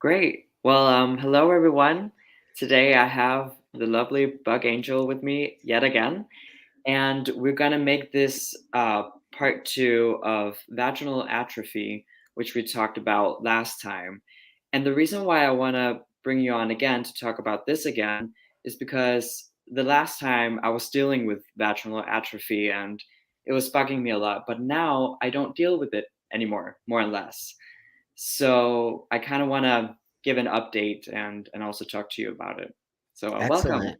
Great. Well, hello everyone. Today I have the lovely Bug Angel with me yet again, and we're gonna make this part two of vaginal atrophy, which we talked about last time. And the reason why I want to bring you on again to talk about this again is because the last time I was dealing with vaginal atrophy and it was bugging me a lot, but now I don't deal with it anymore, more or less. So I kind of want to give an update and also talk to you about it. So welcome. Excellent.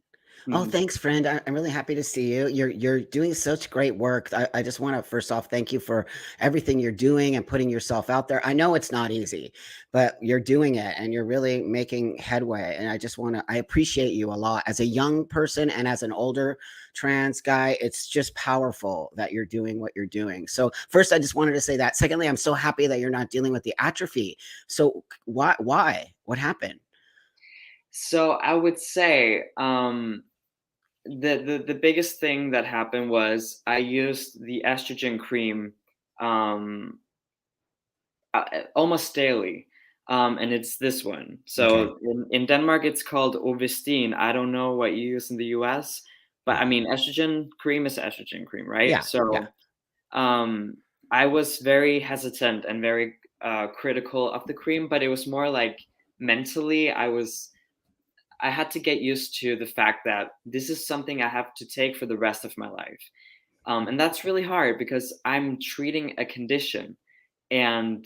Oh, thanks, friend. I'm really happy to see you. You're doing such great work. I just want to first off thank you for everything you're doing and putting yourself out there. I know it's not easy, but you're doing it and you're really making headway. And I appreciate you a lot as a young person and as an older trans guy. It's just powerful that you're doing what you're doing. So first, I just wanted to say that. Secondly, I'm so happy that you're not dealing with the atrophy. So why? What happened? So I would say the biggest thing that happened was I used the estrogen cream um, almost daily, and it's this one. Okay. So in Denmark, it's called Ovestin. I don't know what you use in the U.S., but I Yeah. mean, estrogen cream is estrogen cream, right? Yeah. Yeah. So um, I was very hesitant and very critical of the cream, but it was more like mentally, I had to get used to the fact that this is something I have to take for the rest of my life. And that's really hard because I'm treating a condition and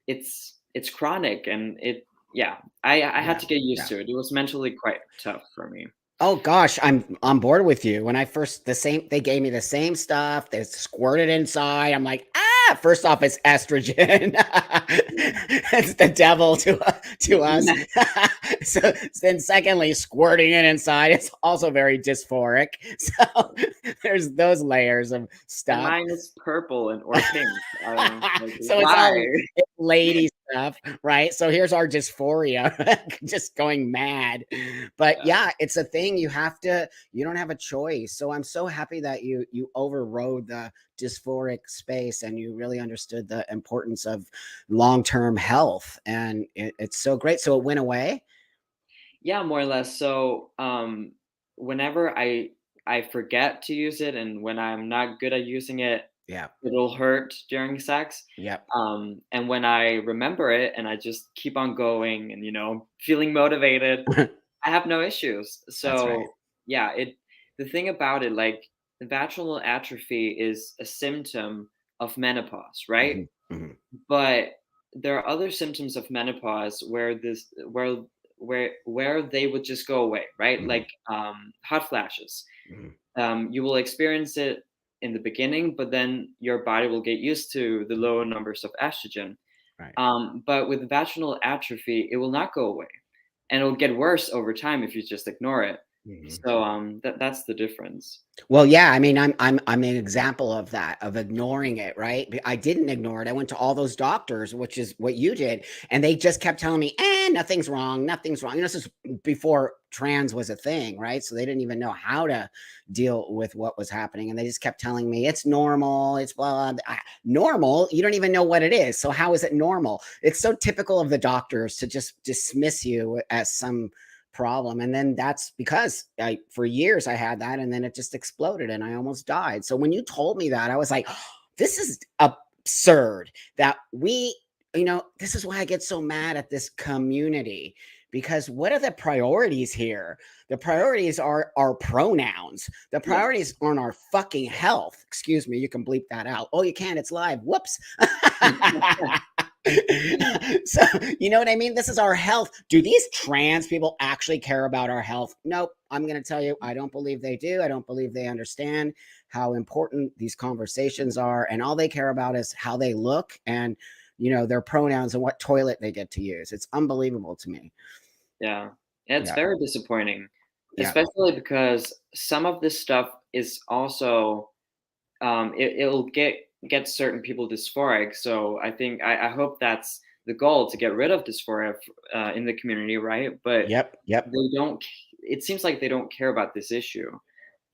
it's chronic and I had Yeah. to get used Yeah. to it. It was mentally quite tough for me. Oh gosh, I'm on board with you. When I first they gave me the same stuff, they squirted inside. I'm like, first off, it's estrogen. It's the devil to us. So then secondly, squirting it inside is also very dysphoric. So there's those layers of And stuff. mine is purple and or pink. I don't know. Like So why? it's lady stuff, right? So here's our dysphoria just going mad. But Yeah. yeah, it's a thing you don't have a choice. So I'm so happy that you overrode the dysphoric space and you really understood the importance of long-term health. And it's so great. So it went away. Yeah, more or less. So, whenever I forget to use it, and when I'm not good at using it, Yeah. it'll hurt during sex. Yep. And when I remember it and I just keep on going and feeling motivated, I have no issues. That's right. So yeah, it the thing about it, like the vaginal atrophy is a symptom of menopause, right? Hmm. Hmm. But there are other symptoms of menopause where they would just go away, right? Hmm. Like hot flashes. Hmm. You will experience it in the beginning, but then your body will get used to the low numbers of estrogen. Right. But with vaginal atrophy, it will not go away, and it'll get worse over time if you just ignore it. Hmm. So that's the difference. Well, yeah, I mean, I'm an example of that, of ignoring it, right? I didn't ignore it. I went to all those doctors, which is what you did, and they just kept telling me, nothing's wrong, nothing's wrong. This is before trans was a thing, right? So they didn't even know how to deal with what was happening, and they just kept telling me it's normal, it's blah, blah, blah. Normal. You don't even know what it is. So how is it normal? It's so typical of the doctors to just dismiss you as some problem. And then that's because for years I had that and then it just exploded and I almost died. So when you told me that, I was like, this is absurd that this is why I get so mad at this community. Because what are the priorities here? The priorities are our pronouns. The Yeah. priorities aren't our fucking health. Excuse me, you can bleep that out. Oh, you can, it's live. Whoops. So you know what I mean? This is our health. Do these trans people actually care about our health? Nope. I'm going to tell you, I don't believe they do. I don't believe they understand how important these conversations are. And all they care about is how they look and, their pronouns and what toilet they get to use. It's unbelievable to me. Yeah. It's Yeah. very disappointing, Yeah. especially because some of this stuff is also it'll get certain people dysphoric. So I hope that's the goal, to get rid of dysphoria in the community, right? But Yep. Yep. they don't. It seems like they don't care about this issue.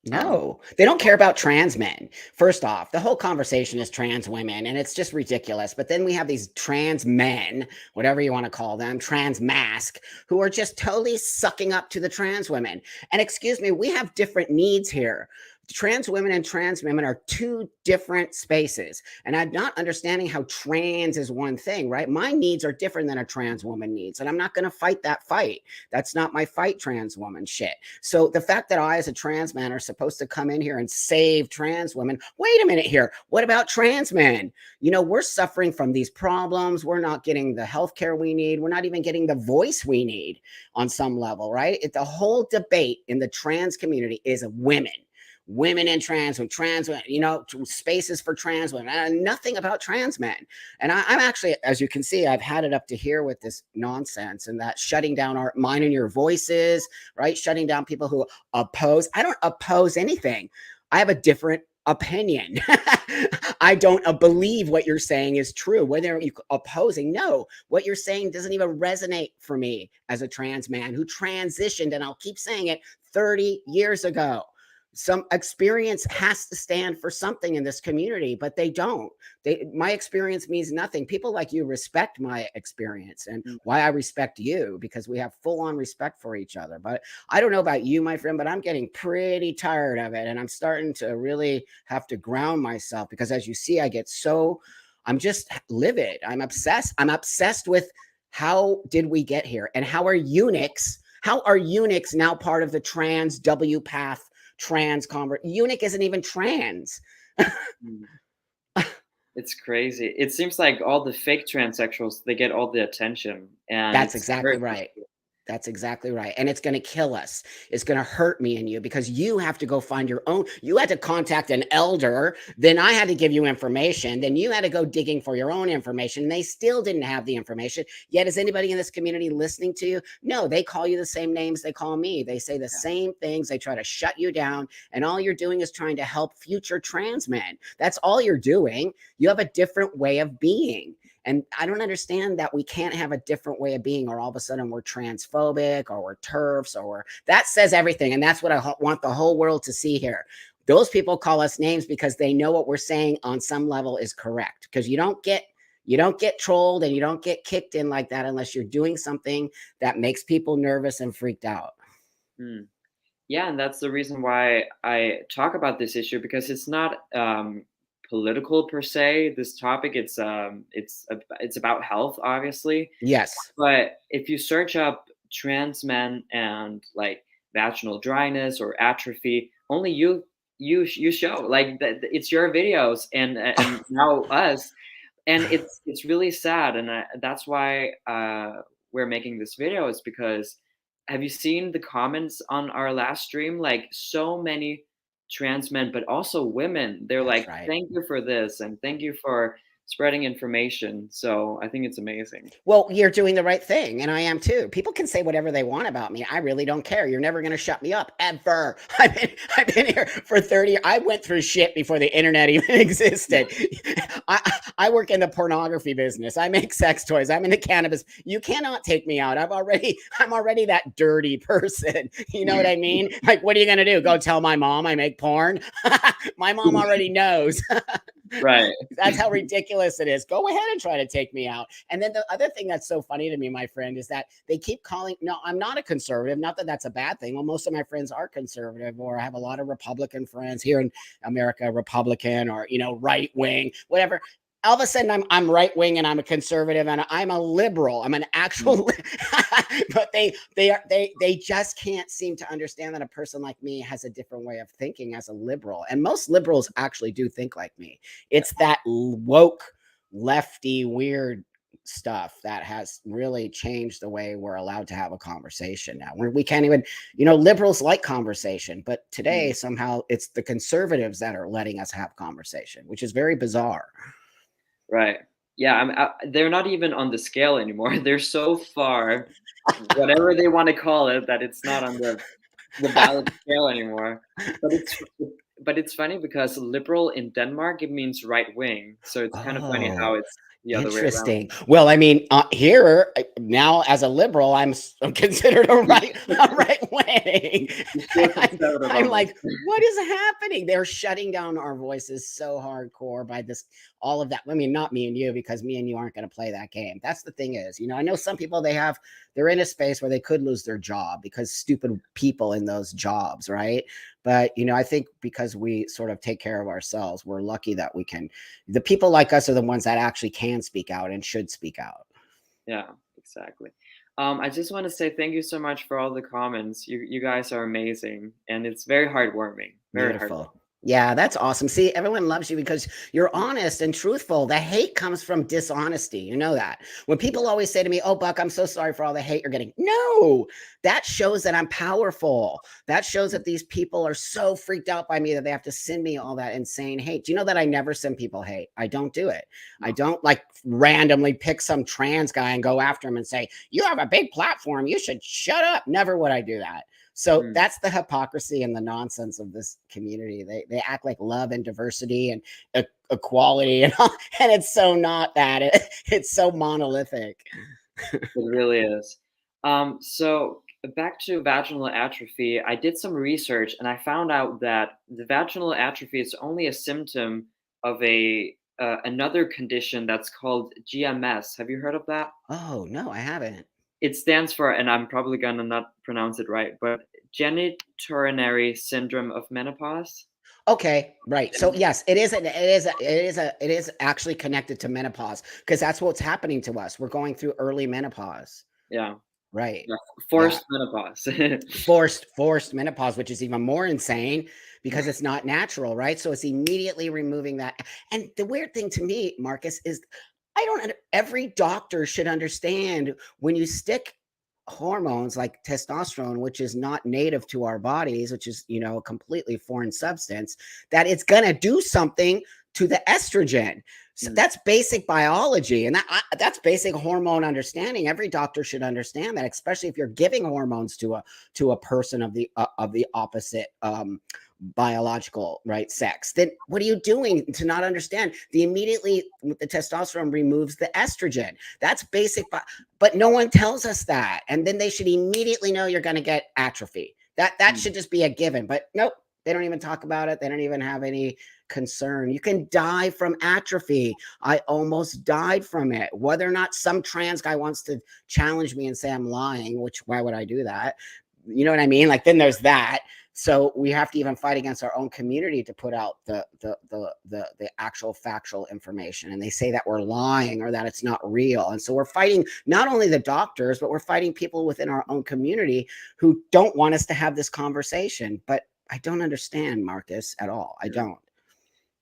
No, they don't care about trans men. First off, the whole conversation is trans women, and it's just ridiculous. But then we have these trans men, whatever you want to call them, trans mask, who are just totally sucking up to the trans women. And excuse me, we have different needs here. Trans women and trans women are two different spaces. And I'm not understanding how trans is one thing, right? My needs are different than a trans woman needs. And I'm not going to fight that fight. That's not my fight, trans woman shit. So the fact that I, as a trans man, are supposed to come in here and save trans women, wait a minute here. What about trans men? You know, we're suffering from these problems. We're not getting the health care we need. We're not even getting the voice we need on some level, right? The whole debate in the trans community is women and trans, you know, spaces for trans women, nothing about trans men. And I'm actually, as you can see, I've had it up to here with this nonsense and that shutting down our mine and your voices, right? Shutting down people who oppose. I don't oppose anything. I have a different opinion. I don't believe what you're saying is true. Whether you're opposing, no, what you're saying doesn't even resonate for me as a trans man who transitioned, and I'll keep saying it, 30 years ago. Some experience has to stand for something in this community, but they don't. My experience means nothing. People like you respect my experience, and why I respect you, because we have full on respect for each other. But I don't know about you, my friend, but I'm getting pretty tired of it, and I'm starting to really have to ground myself, because as you see, I'm just livid. I'm obsessed with how did we get here, and how are eunuchs now part of the trans W path trans convert? Eunuch isn't even trans. It's crazy. It seems like all the fake transsexuals, they get all the attention, and That's it's exactly very right. frustrating. That's exactly right. And it's going to kill us. It's going to hurt me and you, because you have to go find your own. You had to contact an elder. Then I had to give you information. Then you had to go digging for your own information. And they still didn't have the information. Yet, is anybody in this community listening to you? No, they call you the same names they call me. They say the same things. They try to shut you down. And all you're doing is trying to help future trans men. That's all you're doing. You have a different way of being. And I don't understand that we can't have a different way of being, or all of a sudden we're transphobic, or we're TERFs, that says everything. And that's what I want the whole world to see here. Those people call us names because they know what we're saying on some level is correct. Because you don't get trolled and you don't get kicked in like that unless you're doing something that makes people nervous and freaked out. Hmm. Yeah, and that's the reason why I talk about this issue, because it's not political per se. This topic, it's about health, obviously. Yes. But if you search up trans men and like vaginal dryness or atrophy, only you show like it's your videos, and now us, and it's really sad, and that's why we're making this video, is because have you seen the comments on our last stream? Like, so many trans men, but also women, they're That's like, right. thank you for this and thank you for spreading information. So I think it's amazing. Well, you're doing the right thing, and I am too. People can say whatever they want about me. I really don't care. You're never going to shut me up, ever. I've been here for 30 years. I went through shit before the internet even existed. I work in the pornography business. I make sex toys. I'm in the cannabis. You cannot take me out. I'm already that dirty person. You know what I mean? Like, what are you going to do? Go tell my mom I make porn? My mom already knows. Right. That's how ridiculous it is. Go ahead and try to take me out. And then the other thing that's so funny to me, my friend, is that they keep calling. No, I'm not a conservative. Not that that's a bad thing. Well, most of my friends are conservative, or I have a lot of Republican friends here in America, Republican, or right wing, whatever. All of a sudden, I'm right wing and I'm a conservative and I'm a liberal. I'm an actual, but they just can't seem to understand that a person like me has a different way of thinking as a liberal. And most liberals actually do think like me. It's that woke, lefty, weird stuff that has really changed the way we're allowed to have a conversation now. We can't even, liberals like conversation, but today somehow it's the conservatives that are letting us have conversation, which is very bizarre. Right. Yeah, they're not even on the scale anymore. They're so far, whatever they want to call it, that it's not on the valid scale anymore. But it's funny because liberal in Denmark, it means right wing. So it's kind of funny Oh, how it's the other way around. Interesting. Well, I mean, here now as a liberal, I'm considered a right wing. You're still conservative I'm almost. like, what is happening? They're shutting down our voices so hardcore by this, all of that. I mean, not me and you, because me and you aren't going to play that game. That's the thing is, I know some people they're in a space where they could lose their job because stupid people in those jobs, right? But I think because we sort of take care of ourselves, we're lucky that the people like us are the ones that actually can speak out and should speak out. Yeah, exactly. I just want to say thank you so much for all the comments. You guys are amazing, and it's very heartwarming. Very Beautiful. heartwarming. Yeah, that's awesome. See, everyone loves you because you're honest and truthful. The hate comes from dishonesty. You know that. When people Yeah. always say to me, "Oh, Buck, I'm so sorry for all the hate you're getting." No, that shows that I'm powerful. That shows that these people are so freaked out by me that they have to send me all that insane hate. Do you know that I never send people hate? I don't do it. I No. don't like randomly pick some trans guy and go after him and say, "You have a big platform. You should shut up." Never would I do that. So Mm. that's the hypocrisy and the nonsense of this community. They act like love and diversity and equality and all, and it's so not that. It's so monolithic. It really is. So back to vaginal atrophy, I did some research and I found out that the vaginal atrophy is only a symptom of a another condition that's called GMS. Have you heard of that? Oh no, I haven't. It stands for, and I'm probably gonna not pronounce it right, but genitourinary syndrome of menopause. Okay, right. So yes, it is actually connected to menopause because that's what's happening to us. We're going through early menopause. Yeah, Right. yeah, Yeah. forced menopause. Forced menopause, which is even more insane because it's not natural, right? So it's immediately removing that. And the weird thing to me, Marcus, is I don't every doctor should understand when you stick hormones like testosterone, which is not native to our bodies, which is a completely foreign substance, that it's going to do something to the estrogen. So Mm, that's basic biology, and that's basic hormone understanding. Every doctor should understand that, especially if you're giving hormones to a person of the opposite biological sex. Then what are you doing to not understand? The immediately the testosterone removes the estrogen. That's basic, but no one tells us that, and then they should immediately know you're going to get atrophy. That mm. should just be a given. But nope, they don't even talk about it. They don't even have any concern. You can die from atrophy. I almost died from it. Whether or not some trans guy wants to challenge me and say I'm lying, which why would I do that? You know what I mean? Like then there's that. So we have to even fight against our own community to put out the actual factual information. And they say that we're lying or that it's not real. And so we're fighting not only the doctors, but we're fighting people within our own community who don't want us to have this conversation. But I don't understand, Marcus, at all. I don't.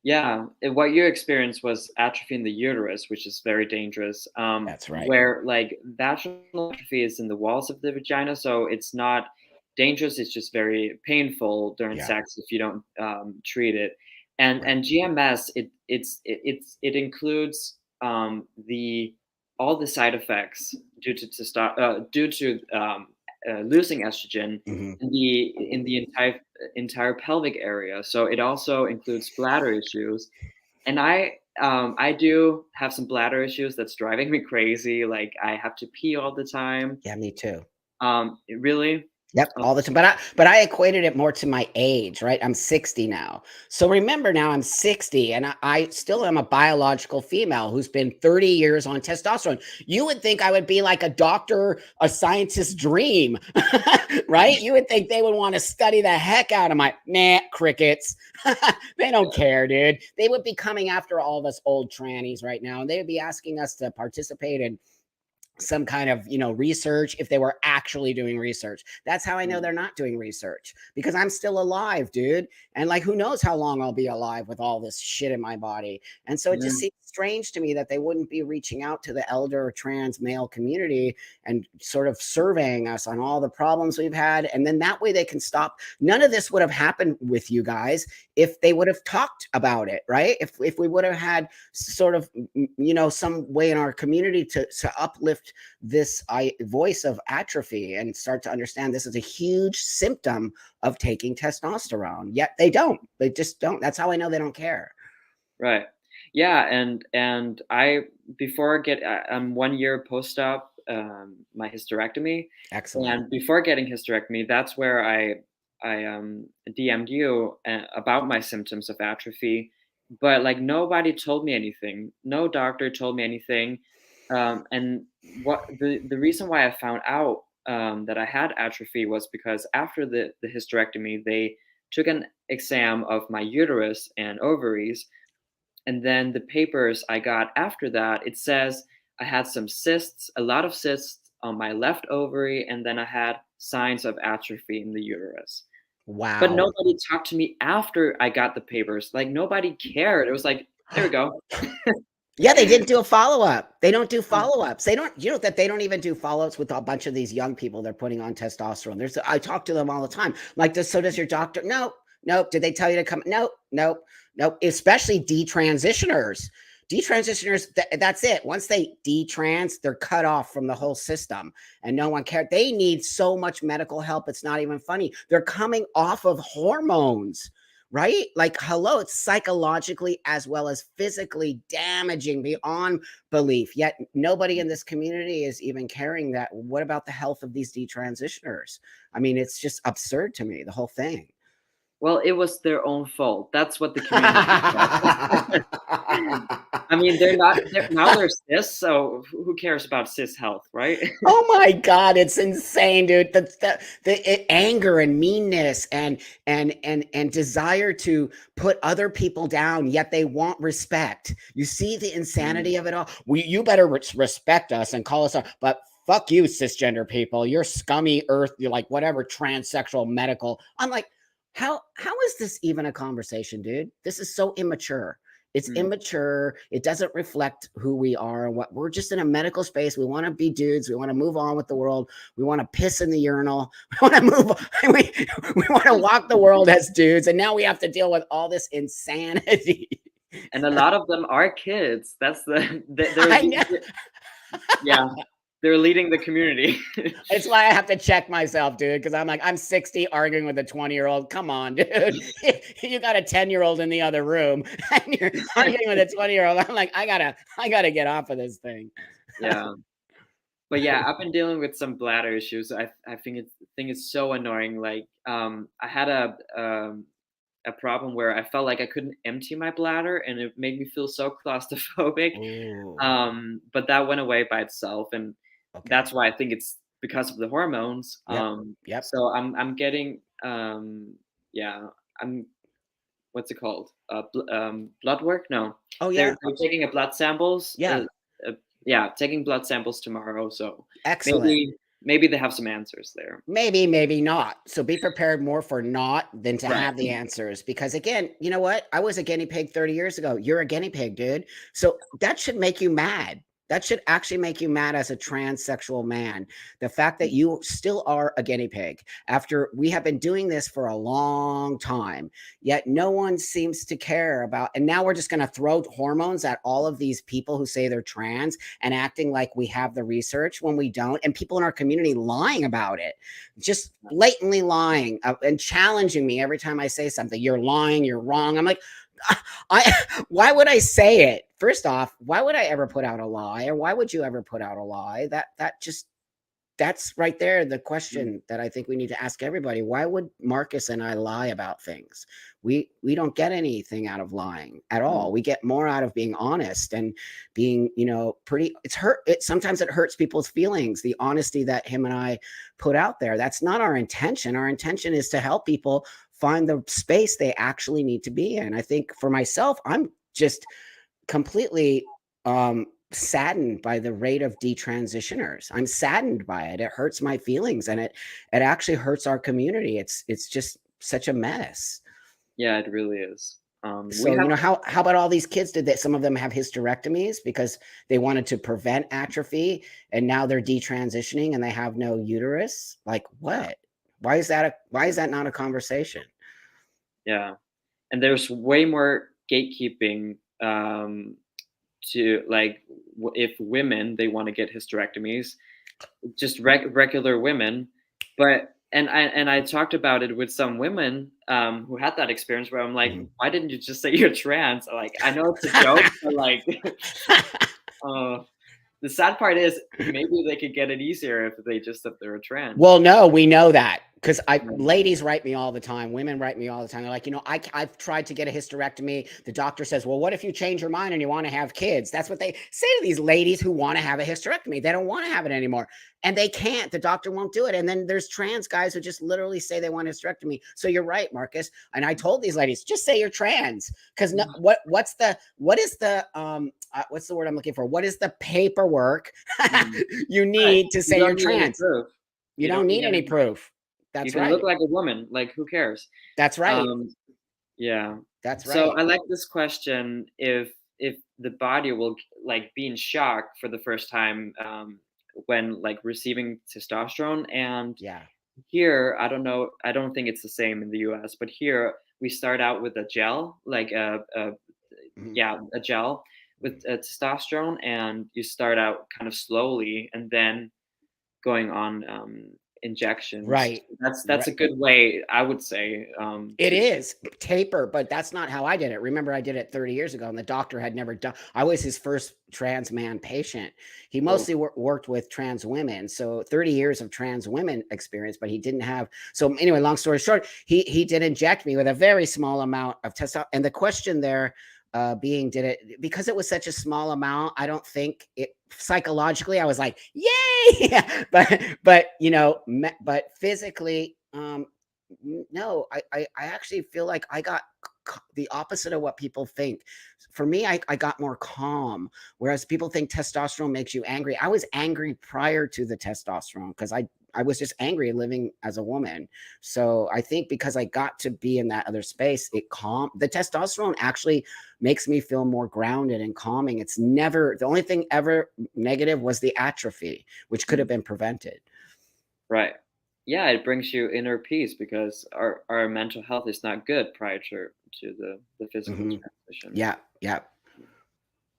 Yeah, what you experienced was atrophy in the uterus, which is very dangerous. That's right. Where like vaginal atrophy is in the walls of the vagina, so it's not dangerous. It's just very painful during Yeah. sex if you don't treat it. And Right. GMS, it includes the all the side effects due to losing estrogen Mm-hmm. in the entire pelvic area. So it also includes bladder issues, and I do have some bladder issues that's driving me crazy. Like I have to pee all the time. Yeah, me too. Really? Yep, Oh, all the time. But I equated it more to my age, right? I'm 60 now. So remember now I'm 60 and I still am a biological female who's been 30 years on testosterone. You would think I would be like a doctor, a scientist's dream, right? You would think they would want to study the heck out of my crickets. They don't care, dude. They would be coming after all of us old trannies right now, and they would be asking us to participate in some kind of research if they were actually doing research. That's how I know mm, they're not doing research, because I'm still alive, dude, and like who knows how long I'll be alive with all this shit in my body. And so it just mm, seems strange to me that they wouldn't be reaching out to the elder or trans male community and sort of surveying us on all the problems we've had, and then that way they can stop. None of this would have happened with you guys if they would have talked about it, right? If we would have had sort of some way in our community to uplift this voice of atrophy and start to understand this is a huge symptom of taking testosterone. Yet they don't. They just don't. That's how I know they don't care. right. Yeah, and I I'm 1 year post-op my hysterectomy, Excellent. and before getting hysterectomy, that's where I DM'd you about my symptoms of atrophy, but like nobody told me anything. No doctor told me anything, and what the reason why I found out that I had atrophy was because after the hysterectomy, they took an exam of my uterus and ovaries, and then the papers I got after that, it says I had some cysts, a lot of cysts on my left ovary, and then I had signs of atrophy in the uterus. But Wow. nobody talked to me after I got the papers. Like nobody cared. It was like, there we go. Yeah, they didn't do a follow-up. They don't do follow-ups. They don't, you know, that they don't even do follow-ups with a bunch of these young people they're putting on testosterone. I talk to them all the time. Like, so does your doctor? No, nope. Did they tell you to come? Nope, nope, nope. Especially detransitioners. Detransitioners, that's it. Once they detrans, they're cut off from the whole system and no one cares. They need so much medical help. It's not even funny. They're coming off of hormones, right? Like, hello, it's psychologically as well as physically damaging beyond belief. Yet nobody in this community is even caring that. What about the health of these detransitioners? I mean, it's just absurd to me, the whole thing. Well, it was their own fault. That's what the community said. I mean, now they're cis, so who cares about cis health, right? Oh my God, it's insane, dude. Anger and meanness and desire to put other people down, yet they want respect. You see the Mm, insanity of it all. You better respect us and call us up, but fuck you, cisgender people. You're scummy earth. You're like whatever transsexual medical. I'm like, how is this even a conversation, dude? This is so immature. It's mm. immature. It doesn't reflect who we are and what we're just in a medical space. We want to be dudes. We want to move on with the world. We want to piss in the urinal. We want to move. We want to walk the world as dudes. And now we have to deal with all this insanity. And a lot of them are kids. That's they're I know. yeah, they're leading the community. It's why I have to check myself, dude, because I'm like, I'm 60 arguing with a 20-year-old. Come on, dude. You got a 10-year-old in the other room and you're arguing with a 20-year-old. I'm like, I gotta get off of this thing. Yeah. But yeah, I've been dealing with some bladder issues. I think it's so annoying. Like, I had a problem where I felt like I couldn't empty my bladder, and it made me feel so claustrophobic. Oh, But that went away by itself, and okay. that's why I think it's because of the hormones. Yep. Yep. So I'm getting yeah, I'm what's it called? Blood work? No, Oh, yeah. they're taking a blood samples. Yeah. Uh, yeah, taking blood samples tomorrow. So Excellent. maybe they have some answers there. Maybe, maybe not. So be prepared more for not than to Right. have the answers. Because again, you know what? I was a guinea pig 30 years ago. You're a guinea pig, dude. So that should make you mad. That should actually make you mad as a transsexual man. The fact that you still are a guinea pig after we have been doing this for a long time, yet no one seems to care about. And now we're just going to throw hormones at all of these people who say they're trans and acting like we have the research when we don't. And people in our community lying about it, just blatantly lying and challenging me every time I say something. You're lying. You're wrong. I'm like, I why would I say it? First off, why would I ever put out a lie, or why would you ever put out a lie? That just that's right there the Mm, question that I think we need to ask everybody. Why would Marcus and I lie about things? We don't get anything out of lying at mm, all. We get more out of being honest and being, pretty. Sometimes it hurts people's feelings, the honesty that him and I put out there. That's not our intention. Our intention is to help people find the space they actually need to be in. I think for myself, I'm just completely saddened by the rate of detransitioners. I'm saddened by it. It hurts my feelings, and it actually hurts our community. It's just such a mess. yeah, it really is. We So, have how about all these kids? Did that? Some of them have hysterectomies because they wanted to prevent atrophy, and now they're detransitioning and they have no uterus. Like what? Why is that not a conversation? yeah, and there's way more gatekeeping to like if women they want to get hysterectomies, just regular women, but I talked about it with some women who had that experience where I'm like, Mhm. why didn't you just say you're trans? Like, I know it's a joke, but like, uh, the sad part is maybe they could get it easier if they just said they were trans. Well, no, we know that because Yeah. ladies write me all the time. Women write me all the time. They're like, I've tried to get a hysterectomy. The doctor says, well, what if you change your mind and you want to have kids? That's what they say to these ladies who want to have a hysterectomy. They don't want to have it anymore. And they can't. The doctor won't do it. And then there's trans guys who just literally say they want a hysterectomy. So you're right, Marcus. And I told these ladies, just say you're trans. Because what's the word I'm looking for? What is the paperwork Mm. you Right. need to You say you're don't need any trans? proof. You You don't don't need need any any. proof. You That's can look right. like a woman. Like, who cares? That's right. Um, yeah. That's So right. I like this question: if the body will like be in shock for the first time when like receiving testosterone. And Yeah. here, I don't know, I don't think it's the same in the US, but here we start out with a gel, like Mhm. yeah, a gel with Mhm. testosterone, and you start out kind of slowly, and then going on injections. Right. That's Right. a good way, I would say, It to. is taper, but that's not how I did it. Remember, I did it 30 years ago, and the doctor had never done. I was his first trans man patient. He Oh, mostly worked with trans women, so 30 years of trans women experience, but he didn't have. So anyway, long story short, he did inject me with a very small amount of testosterone. And the question there being, did it because it was such a small amount? I don't think it psychologically. I was like, yay! but but physically. No, I actually feel like I got the opposite of what people think. For me, I got more calm, whereas people think testosterone makes you angry. I was angry prior to the testosterone because I was just angry living as a woman. So I think because I got to be in that other space, it calm the testosterone actually makes me feel more grounded and calming. It's never the only thing ever negative was the atrophy, which could have mm, been prevented. right. Yeah, it brings you inner peace because our mental health is not good prior to the physical Hmm. transition. Yeah, yeah.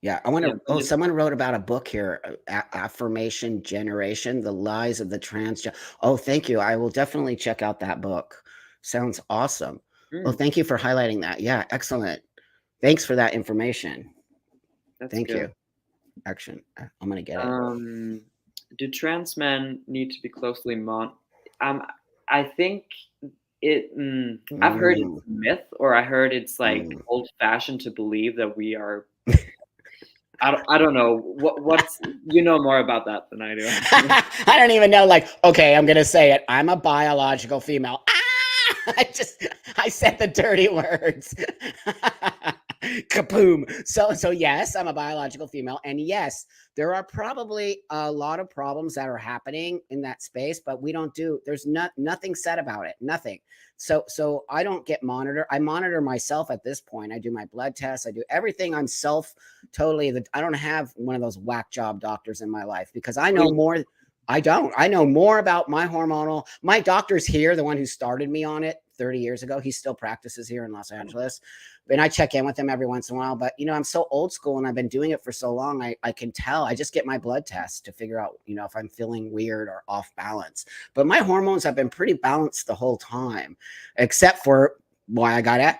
Yeah, I want Yeah, to. but Oh, it's someone wrote about a book here, Affirmation Generation: The Lies of the Trans. Oh, thank you. I will definitely check out that book. Sounds awesome. Oh, mm, thank you for highlighting that. Yeah, excellent. Thanks for that information. that's Thank good. you. Action. I'm gonna get it. Um, do trans men need to be closely Um, I think I've heard it's Mm, a myth, or I heard it's like mm. old fashioned to believe that we are. I don't know what's you know more about that than I do. I don't even know. Like, okay, I'm gonna say it. I'm a biological female. Ah! I said the dirty words. Kaboom. So yes, I'm a biological female, and yes, there are probably a lot of problems that are happening in that space, but we don't do. There's nothing said about it. Nothing. So I don't get monitored. I monitor myself at this point. I do my blood tests. I do everything. I'm self totally. I don't have one of those whack job doctors in my life because I What do know you, more. I don't. I know more about my hormonal. My doctor's here, the one who started me on it 30 years ago. He still practices here in Los Angeles. And I check in with him every once in a while. But, I'm so old school and I've been doing it for so long. I can tell. I just get my blood test to figure out, if I'm feeling weird or off balance. But my hormones have been pretty balanced the whole time, except for why I got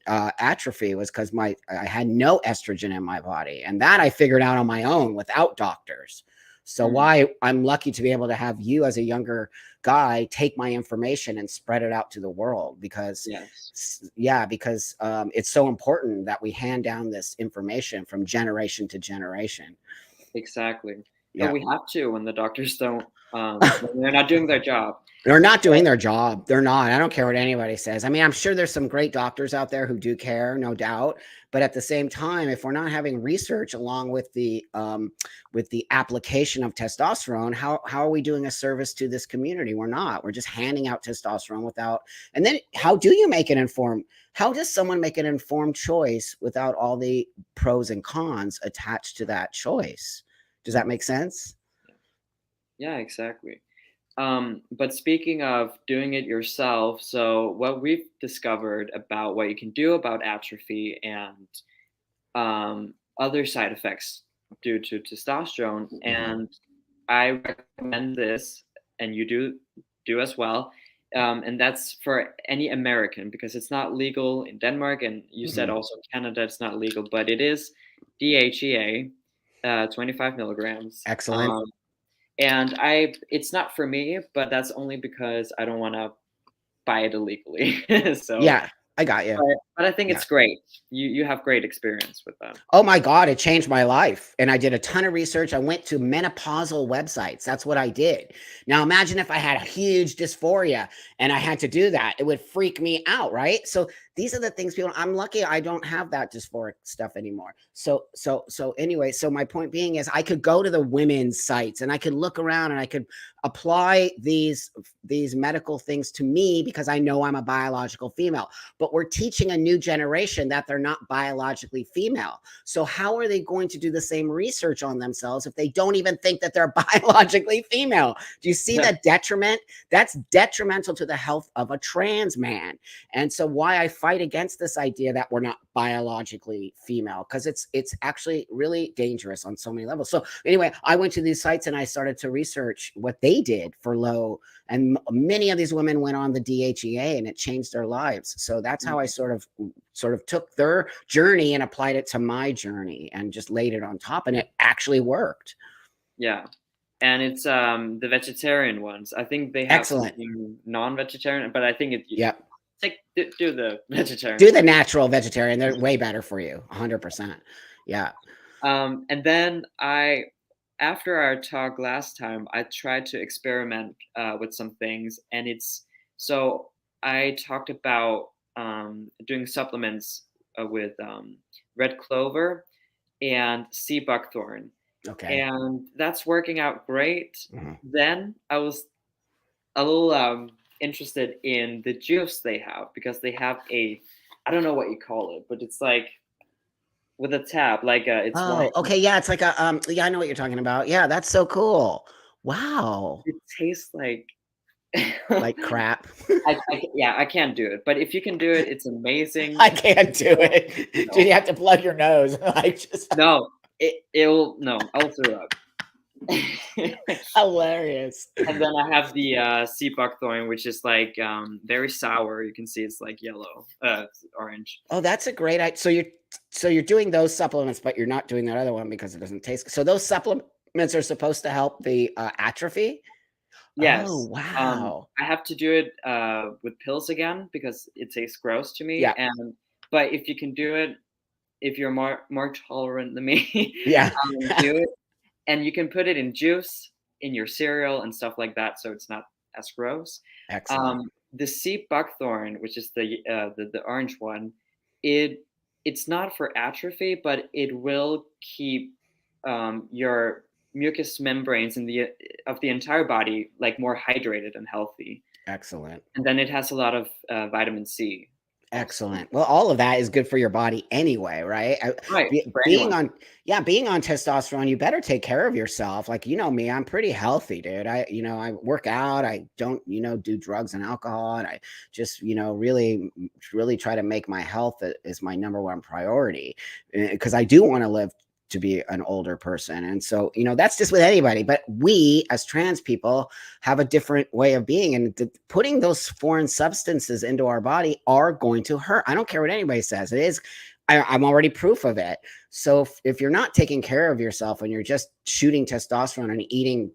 atrophy was because I had no estrogen in my body. And that I figured out on my own without doctors. So mm, why I'm lucky to be able to have you as a younger guy take my information and spread it out to the world because yes, it's so important that we hand down this information from generation to generation. exactly. Yeah. We have to when the doctors don't when they're not doing their job. They're not doing their job. They're not. I don't care what anybody says. I mean, I'm sure there's some great doctors out there who do care, no doubt. But at the same time, if we're not having research along with the application of testosterone, how are we doing a service to this community? We're not. We're just handing out testosterone without. And then how do you make an informed? How does someone make an informed choice without all the pros and cons attached to that choice? Does that make sense? Yeah, exactly. But speaking of doing it yourself, so what we've discovered about what you can do about atrophy and other side effects due to testosterone, Mm-hmm. and I recommend this, and you do as well, And that's for any American because it's not legal in Denmark, and you said Mhm. also in Canada it's not legal, but it is DHEA, 25 milligrams. Excellent. And it's not for me, but that's only because I don't want to buy it illegally. So, Yeah, I got you. but I think Yeah. it's great. You have great experience with that. Oh my God, it changed my life. And I did a ton of research. I went to menopausal websites. That's what I did. Now imagine if I had a huge dysphoria and I had to do that. It would freak me out, right? So these are the things people, I'm lucky I don't have that dysphoric stuff anymore. So anyway, so my point being is I could go to the women's sites and I could look around and I could apply these medical things to me because I know I'm a biological female. But we're teaching a new generation that they're not biologically female. So how are they going to do the same research on themselves if they don't even think that they're biologically female? Do you see Yeah, the detriment? That's detrimental to the health of a trans man. And so why I fight against this idea that we're not biologically female, because it's actually really dangerous on so many levels. So anyway, I went to these sites and I started to research what they did for low, and many of these women went on the DHEA and it changed their lives. So that's how I sort of took their journey and applied it to my journey and just laid it on top, and it actually worked. yeah. And it's the vegetarian ones. I think they have Excellent. something non-vegetarian, but I think Yep. do the Do vegetarian the one. natural vegetarian. They're way better for you. 100%. Yeah. And then after our talk last time, I tried to experiment with some things, and so I talked about doing supplements with red clover and sea buckthorn, Okay. and that's working out great. Mhm. Then I was a little interested in the juice they have because they have I don't know what you call it, but it's like with a tab, like it's wine. Oh, okay. Yeah. It's like yeah, I know what you're talking about. Yeah. That's so cool. Wow. It tastes like Like crap. yeah, I can't do it, but if you can do it, it's I amazing. can't do it. Do No, you have to plug your nose? I just no, it'll no, I'll throw up. hilarious. And then I have the sea buckthorn, which is like very sour. You can see it's like yellow, orange. Oh, that's a great idea. So you're doing those supplements, but you're not doing that other one because it doesn't taste. So those supplements are supposed to help the atrophy. Oh, Yes, wow. I have to do it with pills again because it tastes gross to me. Yeah. And but if you can do it, if you're more tolerant than me, Yeah. do it. And you can put it in juice, in your cereal, and stuff like that, so it's not as gross. Excellent. The sea buckthorn, which is the orange one, it it's not for atrophy, but it will keep your mucous membranes in the of the entire body like more hydrated and healthy. Excellent. And then it has a lot of vitamin C also. Excellent. Well, all of that is good for your body anyway, right? Right, for Being anyone. on, yeah, being on testosterone, you better take care of yourself. Like, you know me, I'm pretty healthy, dude. I work out. I don't, do drugs and alcohol. And I just, really, really try to make my health is my number one priority because I do want to live to be an older person. And so, that's just with anybody. But we as trans people have a different way of being. And putting those foreign substances into our body are going to hurt. I don't care what anybody says. It is. I'm already proof of it. So if you're not taking care of yourself and you're just shooting testosterone and eating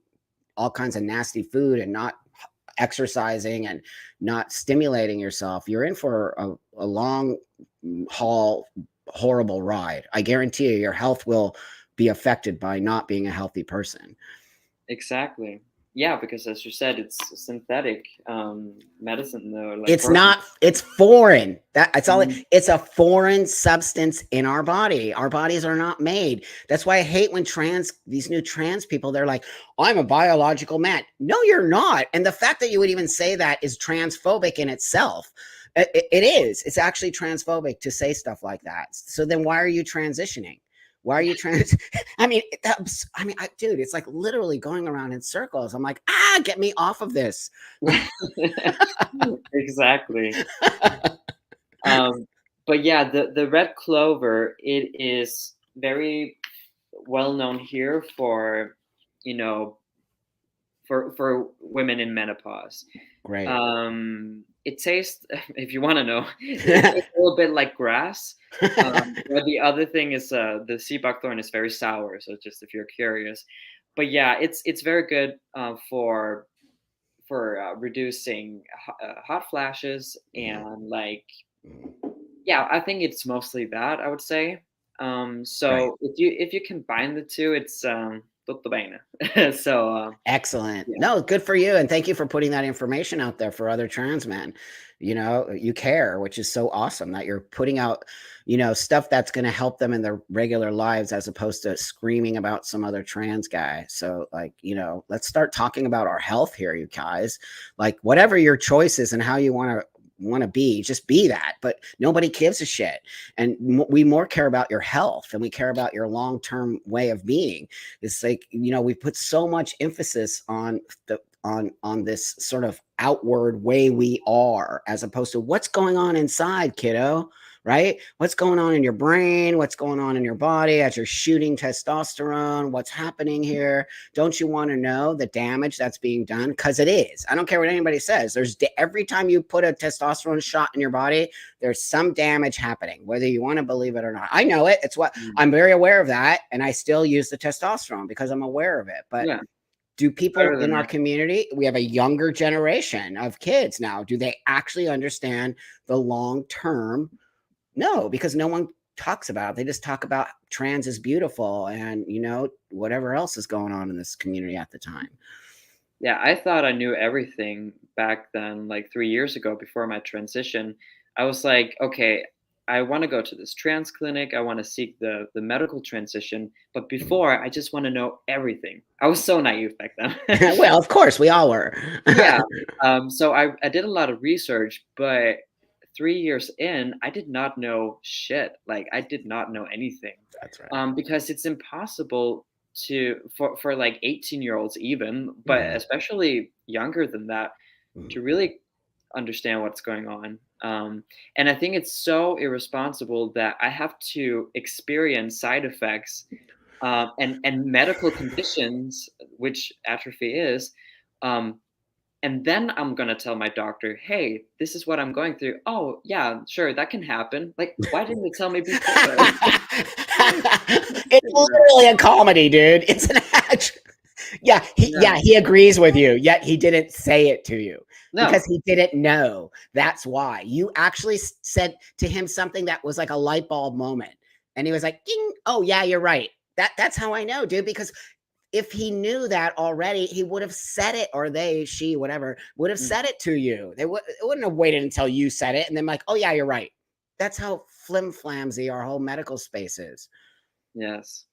all kinds of nasty food and not exercising and not stimulating yourself, you're in for a long haul horrible ride. I guarantee you your health will be affected by not being a healthy person. Exactly. Yeah, because as you said, it's synthetic medicine, though, like It's hormone. not, it's foreign. That's all Mhm. it's a foreign substance in our body. Our bodies are not made. That's why I hate when these new trans people, they're like, I'm a biological man. No, you're not. And the fact that you would even say that is transphobic in itself. It is. It's actually transphobic to say stuff like that. So then why are you transitioning? Why are you trans? Dude, it's like literally going around in circles. I'm like, get me off of this. Exactly. Um, but yeah, the red clover, it is very well known here for, you know, for women in menopause. Great. It tastes, if you want to know, it tastes a little bit like grass. Or the other thing is the sea buckthorn is very sour. So just if you're curious, but yeah, it's very good for reducing hot flashes Mhm. and like Mhm. yeah, I think it's mostly that I would say. Right. So if you combine the two, it's tutto bene. So Excellent. yeah, No, good for you, and thank you for putting that information out there for other trans men. You know, you care, which is so awesome that you're putting out, stuff that's going to help them in their regular lives as opposed to screaming about some other trans guy. So, like, let's start talking about our health here, you guys. Like, whatever your choice is and how you want to be, just be that. But nobody gives a shit, and we more care about your health and we care about your long-term way of being. It's like, we put so much emphasis on this sort of outward way we are, as opposed to what's going on inside, kiddo, right? What's going on in your brain? What's going on in your body as you're shooting testosterone? What's happening here? Don't you want to know the damage that's being done? Because it is. I don't care what anybody says. Every time you put a testosterone shot in your body, there's some damage happening, whether you want to believe it or not. I know it. It's what mm, I'm very aware of that. And I still use the testosterone because I'm aware of it. But yeah, do it's people better than in our nothing. community, we have a younger generation of kids now, do they actually understand the long term? No, because no one talks about it. They just talk about trans is beautiful and, whatever else is going on in this community at the time. Yeah, I thought I knew everything back then, like 3 years ago before my transition. I was like, okay, I want to go to this trans clinic. I want to seek the medical transition. But before, I just want to know everything. I was so naive back then. Well, of course, we all were. Yeah. So I did a lot of research, but 3 years in, I did not know shit. Like I did not know anything. That's right. Because it's impossible for like 18-year-olds even, but Mhm, especially younger than that, mhm. to really understand what's going on. And I think it's so irresponsible that I have to experience side effects and medical conditions, which atrophy is, um, and then I'm gonna tell my doctor, "Hey, this is what I'm going through." "Oh, yeah, sure, that can happen." Like, why didn't you tell me before? It's literally a comedy, dude. It's an act. Yeah, Yeah. he agrees with you, yet he didn't say it to you because No. he didn't know. That's why. You actually said to him something that was like a light bulb moment. And he was like, "Ding. Oh, yeah, you're right." That's how I know, dude, because if he knew that already, he would have said it, or she, whatever, would have Mm, said it to you. It wouldn't have waited until you said it and then like, "Oh, yeah, you're right." That's how flim flamsy our whole medical space is. yes.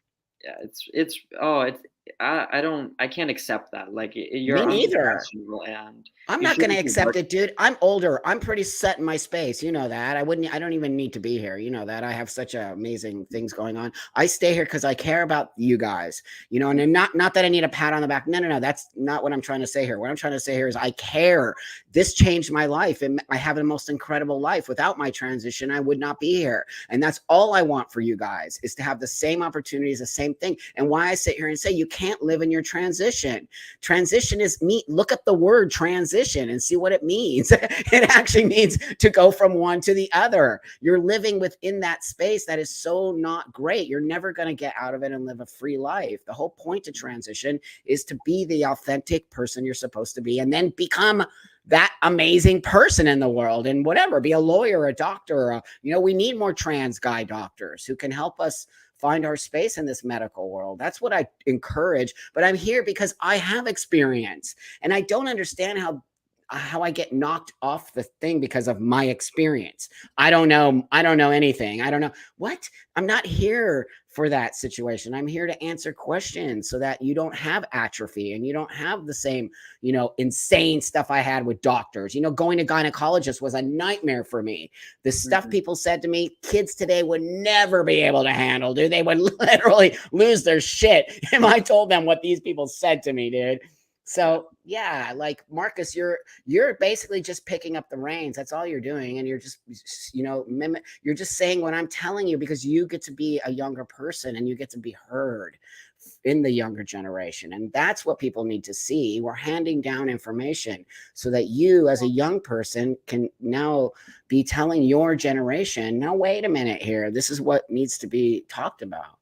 Yeah, it's oh, it's I can't accept that. Like, Me you're neither. unprofessional, and I'm you not going to shouldn't be accept working. it, dude. I'm older. I'm pretty set in my space. You know that. I don't even need to be here. You know that. I have such amazing things going on. I stay here because I care about you guys, and not that I need a pat on the back. No, no, no. That's not what I'm trying to say here. What I'm trying to say here is I care. This changed my life, and I have the most incredible life. Without my transition, I would not be here. And that's all I want for you guys is to have the same opportunities, the same thing. And why I sit here and say you can't live in your transition. Transition is me. Look up the word transition and see what it means. It actually means to go from one to the other. You're living within that space that is so not great. You're never going to get out of it and live a free life. The whole point to transition is to be the authentic person you're supposed to be and then become that amazing person in the world and whatever, be a lawyer, a doctor. We need more trans guy doctors who can help us find our space in this medical world. That's what I encourage. But I'm here because I have experience and I don't understand how I get knocked off the thing because of my experience. I don't know. I don't know anything. I don't know what. I'm not here for that situation. I'm here to answer questions so that you don't have atrophy and you don't have the same, insane stuff I had with doctors. Going to gynecologists was a nightmare for me. The stuff Mhm. people said to me, kids today would never be able to handle, dude. They would literally lose their shit if I told them what these people said to me, dude. Yeah. So yeah, like Marcus, you're basically just picking up the reins. That's all you're doing, and you're just you're just saying what I'm telling you because you get to be a younger person and you get to be heard in the younger generation. And that's what people need to see. We're handing down information so that you, as a young person, can now be telling your generation, now, wait a minute here. This is what needs to be talked about.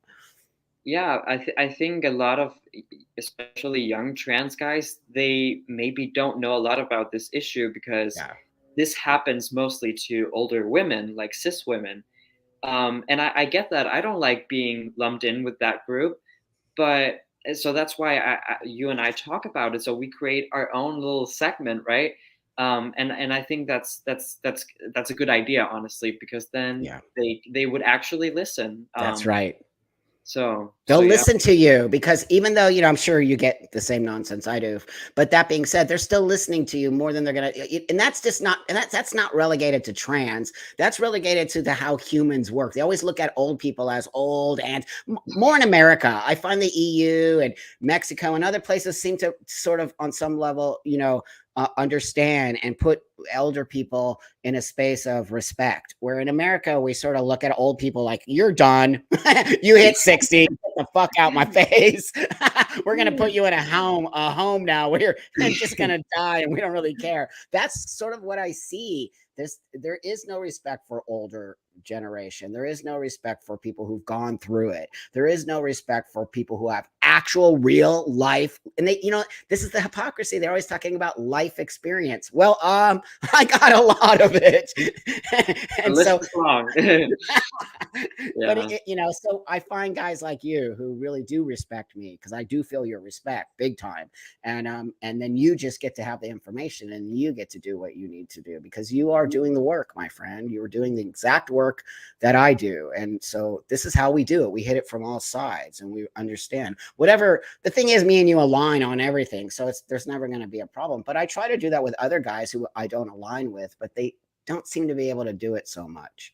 Yeah, I think a lot of, especially young trans guys, they maybe don't know a lot about this issue because Yeah. this happens mostly to older women, like cis women. And I get that. I don't like being lumped in with that group, but so that's why you and I talk about it. So we create our own little segment, right? And I think that's a good idea, honestly, because then Yeah. they would actually listen. That's right. So They'll yeah. listen to you because even though, I'm sure you get the same nonsense I do, but that being said, they're still listening to you more than they're going to. And that's just not, and that's not relegated to trans. That's relegated to how humans work. They always look at old people as old, and more in America. I find the EU and Mexico and other places seem to sort of on some level, understand and put elder people in a space of respect, where in America we sort of look at old people like, you're done. You hit 60, get the fuck out my face. We're gonna put you in a home now where you're just gonna die and we don't really care. That's sort of what I see. There is no respect for older generation. There is no respect for people who've gone through it. There is no respect for people who have actual real life. And they, this is the hypocrisy. They're always talking about life experience. Well, I got a lot of it. The And list so is long. but Yeah. so I find guys like you who really do respect me, because I do feel your respect big time, and then you just get to have the information and you get to do what you need to do because you are doing the work, my friend. You are doing the exact work that I do, and so this is how we do it. We hit it from all sides and we understand whatever the thing is. Me and you align on everything, so there's never going to be a problem. But I try to do that with other guys who I don't align with, but they don't seem to be able to do it so much.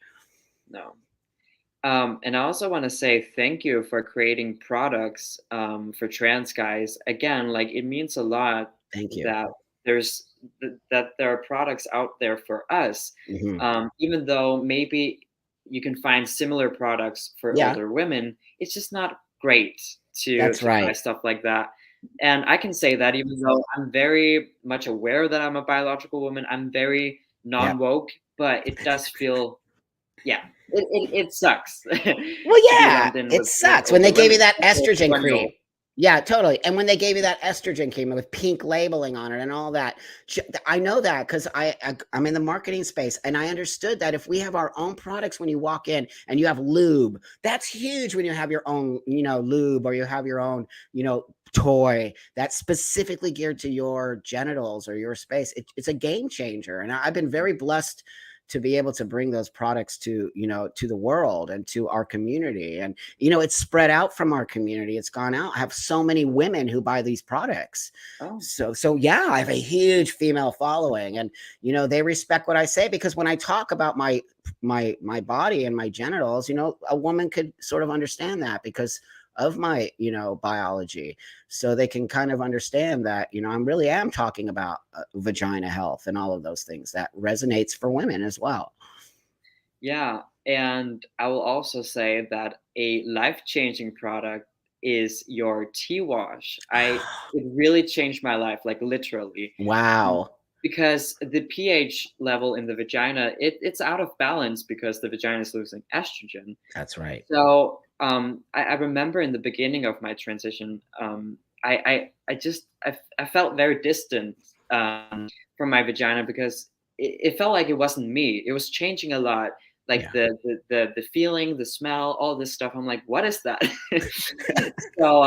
No. And I also want to say thank you for creating products for trans guys. Again, like it means a lot Thank you. that there's that there are products out there for us, Mm-hmm. even though maybe you can find similar products for Yeah, older women. It's just not great to that's try right. stuff like that. And I can say that even though I'm very much aware that I'm a biological woman, I'm very Yeah. non-woke, but it does feel, yeah, it sucks Well, to be yeah, lumped in it with sucks when older they gave you women, that especially estrogen when you're cream. old. Yeah, totally. And when they gave you that estrogen cream with pink labeling on it and all that, I know that because I'm in the marketing space, and I understood that if we have our own products, when you walk in and you have lube, that's huge. When you have your own, lube, or you have your own, toy that's specifically geared to your genitals or your space, it's a game changer. And I've been very blessed to be able to bring those products to the world and to our community. And it's spread out from our community. It's gone out. I have so many women who buy these products. Oh, So yeah, I have a huge female following, and they respect what I say, because when I talk about my body and my genitals, a woman could sort of understand that because of my biology, so they can kind of understand that I really am talking about vagina health and all of those things. That resonates for women as well. yeah. And I will also say that a life-changing product is your tea wash. It really changed my life, like literally. Wow. Because the pH level in the vagina, it's out of balance because the vagina is losing estrogen. That's right. So I remember in the beginning of my transition, I felt very distant from my vagina because it felt like it wasn't me. It was changing a lot, like Yeah. the feeling, the smell, all this stuff. I'm like, what is that? So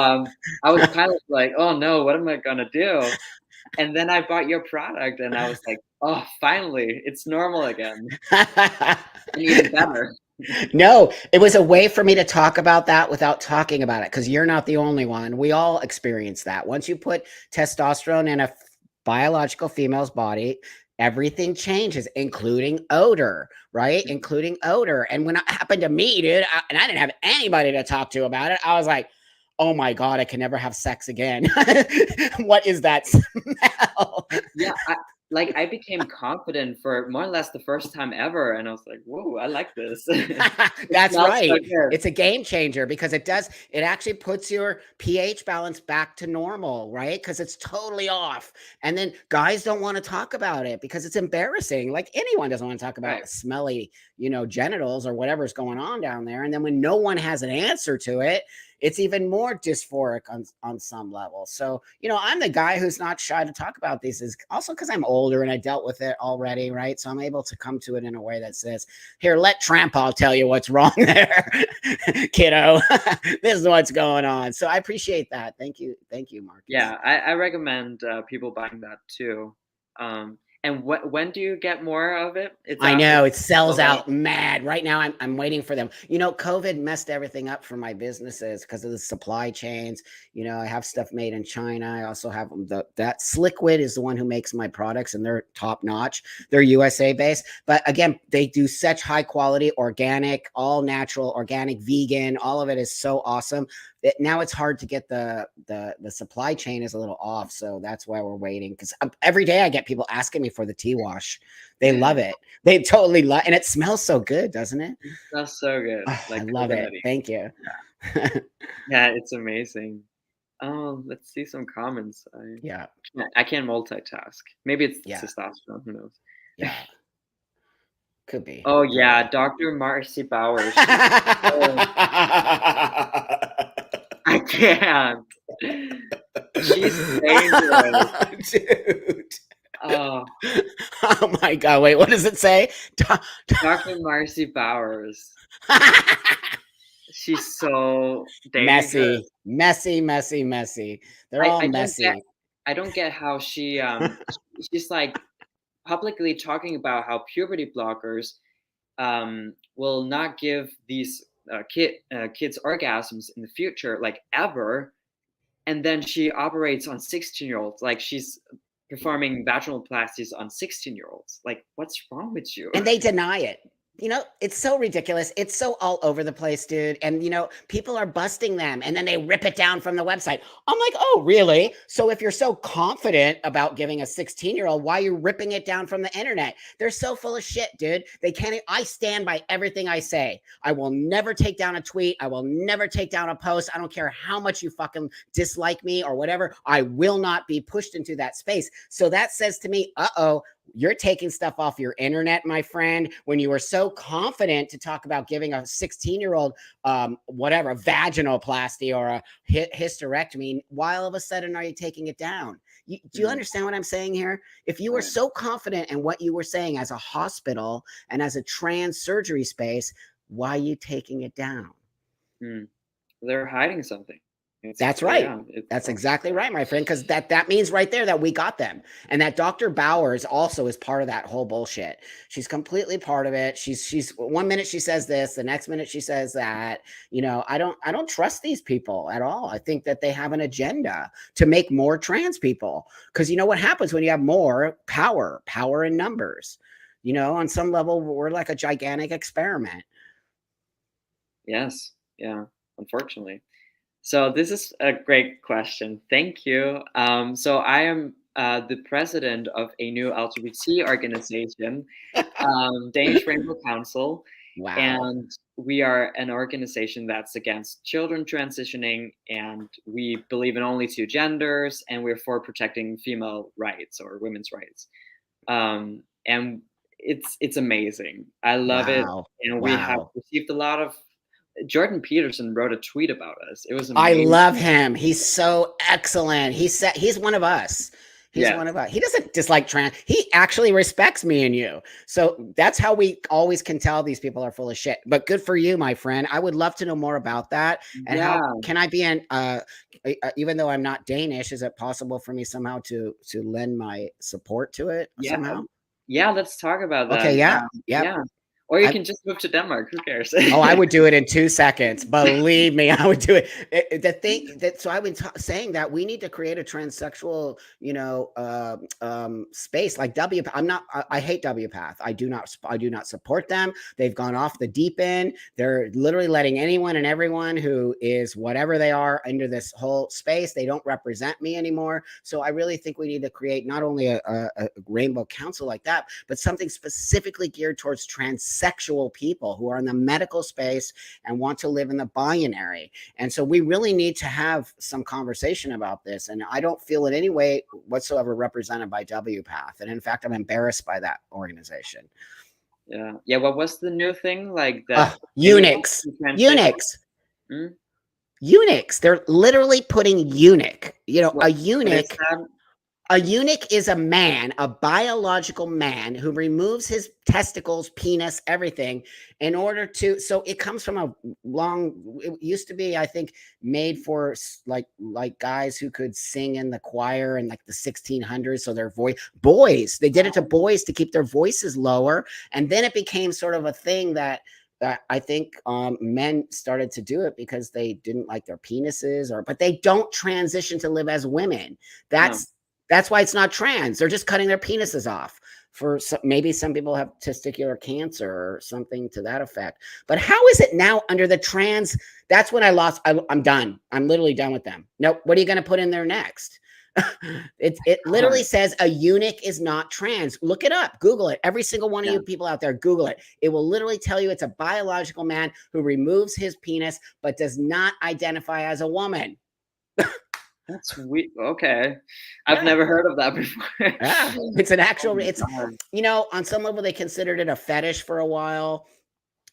I was kind of like, oh no, what am I gonna do? And then I bought your product, and I was like, oh, finally, it's normal again, and even better. No, it was a way for me to talk about that without talking about it, because you're not the only one. We all experience that. Once you put testosterone in a biological female's body, everything changes, including odor, right? Including odor. And when it happened to me, dude, and I didn't have anybody to talk to about it, I was like, oh my God, I can never have sex again. What is that smell? Yeah, like I became confident for more or less the first time ever, and I was like, "Whoa, I like this." It That's smells so right. good. It's a game changer because it actually puts your pH balance back to normal, right? Because it's totally off. And then guys don't want to talk about it because it's embarrassing. Like anyone doesn't want to talk Right. about smelly, genitals or whatever's going on down there. And then when no one has an answer to it, it's even more dysphoric on some level. So, I'm the guy who's not shy to talk about these, is also because I'm older and I dealt with it already, right? So I'm able to come to it in a way that says, here, let Trampaw tell you what's wrong there, kiddo. This is what's going on. So I appreciate that. Thank you. Thank you, Marcus. Yeah, I recommend people buying that too. And when do you get more of it? It's I after know it sells sold out. out mad right now. I'm waiting for them. COVID messed everything up for my businesses because of the supply chains. I have stuff made in China. I also have that Sliquid is the one who makes my products, and they're top notch. They're USA based, but again, they do such high quality, organic, all natural, organic, vegan. All of it is so awesome. Now it's hard to get the supply chain is a little off, so that's why we're waiting. Because every day I get people asking me for the tea wash. They love it. They totally love, and it smells so good, doesn't it? That's so good, Oh, I like love it. coconutty. Thank you. Yeah, it's amazing. Let's see some comments. Yeah, I can't multitask. Maybe it's yeah, testosterone. Who knows? yeah. Could be Oh yeah, totally. Dr. Marcy Bowers. She's so I can't. She's dangerous. Dude. Oh, Oh my God. Wait, what does it say? Dr. Marcy Bowers. She's so dangerous. Messy, messy, messy, messy. They're I, all I don't get messy. I don't get how she's like publicly talking about how puberty blockers will not give these kids orgasms in the future, like ever. And then she operates on 16-year-olds, like she's performing vaginal plasties on 16-year-olds. Like, what's wrong with you? And they deny it. It's so ridiculous. It's so all over the place, dude. And people are busting them and then they rip it down from the website. I'm like, oh, really? So if you're so confident about giving a 16-year-old, why are you ripping it down from the internet? They're so full of shit, dude. They can't. I stand by everything I say. I will never take down a tweet. I will never take down a post. I don't care how much you fucking dislike me or whatever. I will not be pushed into that space. So that says to me, uh-oh, you're taking stuff off your internet, my friend, when you were so confident to talk about giving a 16-year-old whatever vaginoplasty or a hysterectomy. Why all of a sudden are you taking it down? Do you understand what I'm saying here? If you were Right. so confident in what you were saying as a hospital and as a trans surgery space, why are you taking it down? Mm. They're hiding something. That's right. Yeah, it's That's exactly right, my friend, because that means right there that we got them. And that Dr. Bowers also is part of that whole bullshit. She's completely part of it. She's one minute she says this, the next minute she says that. I don't trust these people at all. I think that they have an agenda to make more trans people. Because you know what happens when you have more power in numbers. On some level, we're like a gigantic experiment. yes, yeah, unfortunately. So this is a great question. Thank you. So I am the president of a new LGBT organization, Danish Rainbow Council, Wow. and we are an organization that's against children transitioning, and we believe in only two genders, and we're for protecting female rights or women's rights. And it's amazing. I love it, Wow. and we have Wow. received a lot of. Jordan Peterson wrote a tweet about us. It was I amazing. love him. He's so excellent. He's one of us. He's Yes. one of us. He doesn't dislike trans. He actually respects me and you. So that's how we always can tell these people are full of shit. But good for you, my friend. I would love to know more about that. And how Yeah. can I be even though I'm not Danish, is it possible for me somehow to lend my support to it Yeah. somehow? Yeah, let's talk about that. Okay, yeah. Yep. Yeah. Or you can just move to Denmark. Who cares? Oh, I would do it in 2 seconds. Believe me, I would do it. The thing that so I've been saying that we need to create a transsexual, space like W. I'm not. I hate WPATH. I do not. I do not support them. They've gone off the deep end. They're literally letting anyone and everyone who is whatever they are into this whole space. They don't represent me anymore. So I really think we need to create not only a rainbow council like that, but something specifically geared towards transsexual people who are in the medical space and want to live in the binary. And so we really need to have some conversation about this. And I don't feel in any way whatsoever represented by WPATH. And in fact, I'm embarrassed by that organization. Yeah. What was the new thing like that? Eunuchs. Eunuchs. Hmm? Eunuchs. They're literally putting eunuch. What, a eunuch. A eunuch is a man, a biological man who removes his testicles, penis, everything in order to, so it comes from it used to be, I think, made for like guys who could sing in the choir in like the 1600s. So their boys, they did it to boys to keep their voices lower. And then it became sort of a thing that I think men started to do it because they didn't like their penises but they don't transition to live as women. That's why it's not trans. They're just cutting their penises off. Maybe some people have testicular cancer or something to that effect. But how is it now under the trans? That's when I'm done. I'm literally done with them. Nope. What are you going to put in there next? It literally says a eunuch is not trans. Look it up. Google it. Every single one of you people out there, Google it. It will literally tell you it's a biological man who removes his penis but does not identify as a woman. That's weird. Okay. I've never heard of that before. Yeah, it's an actual, on some level, they considered it a fetish for a while.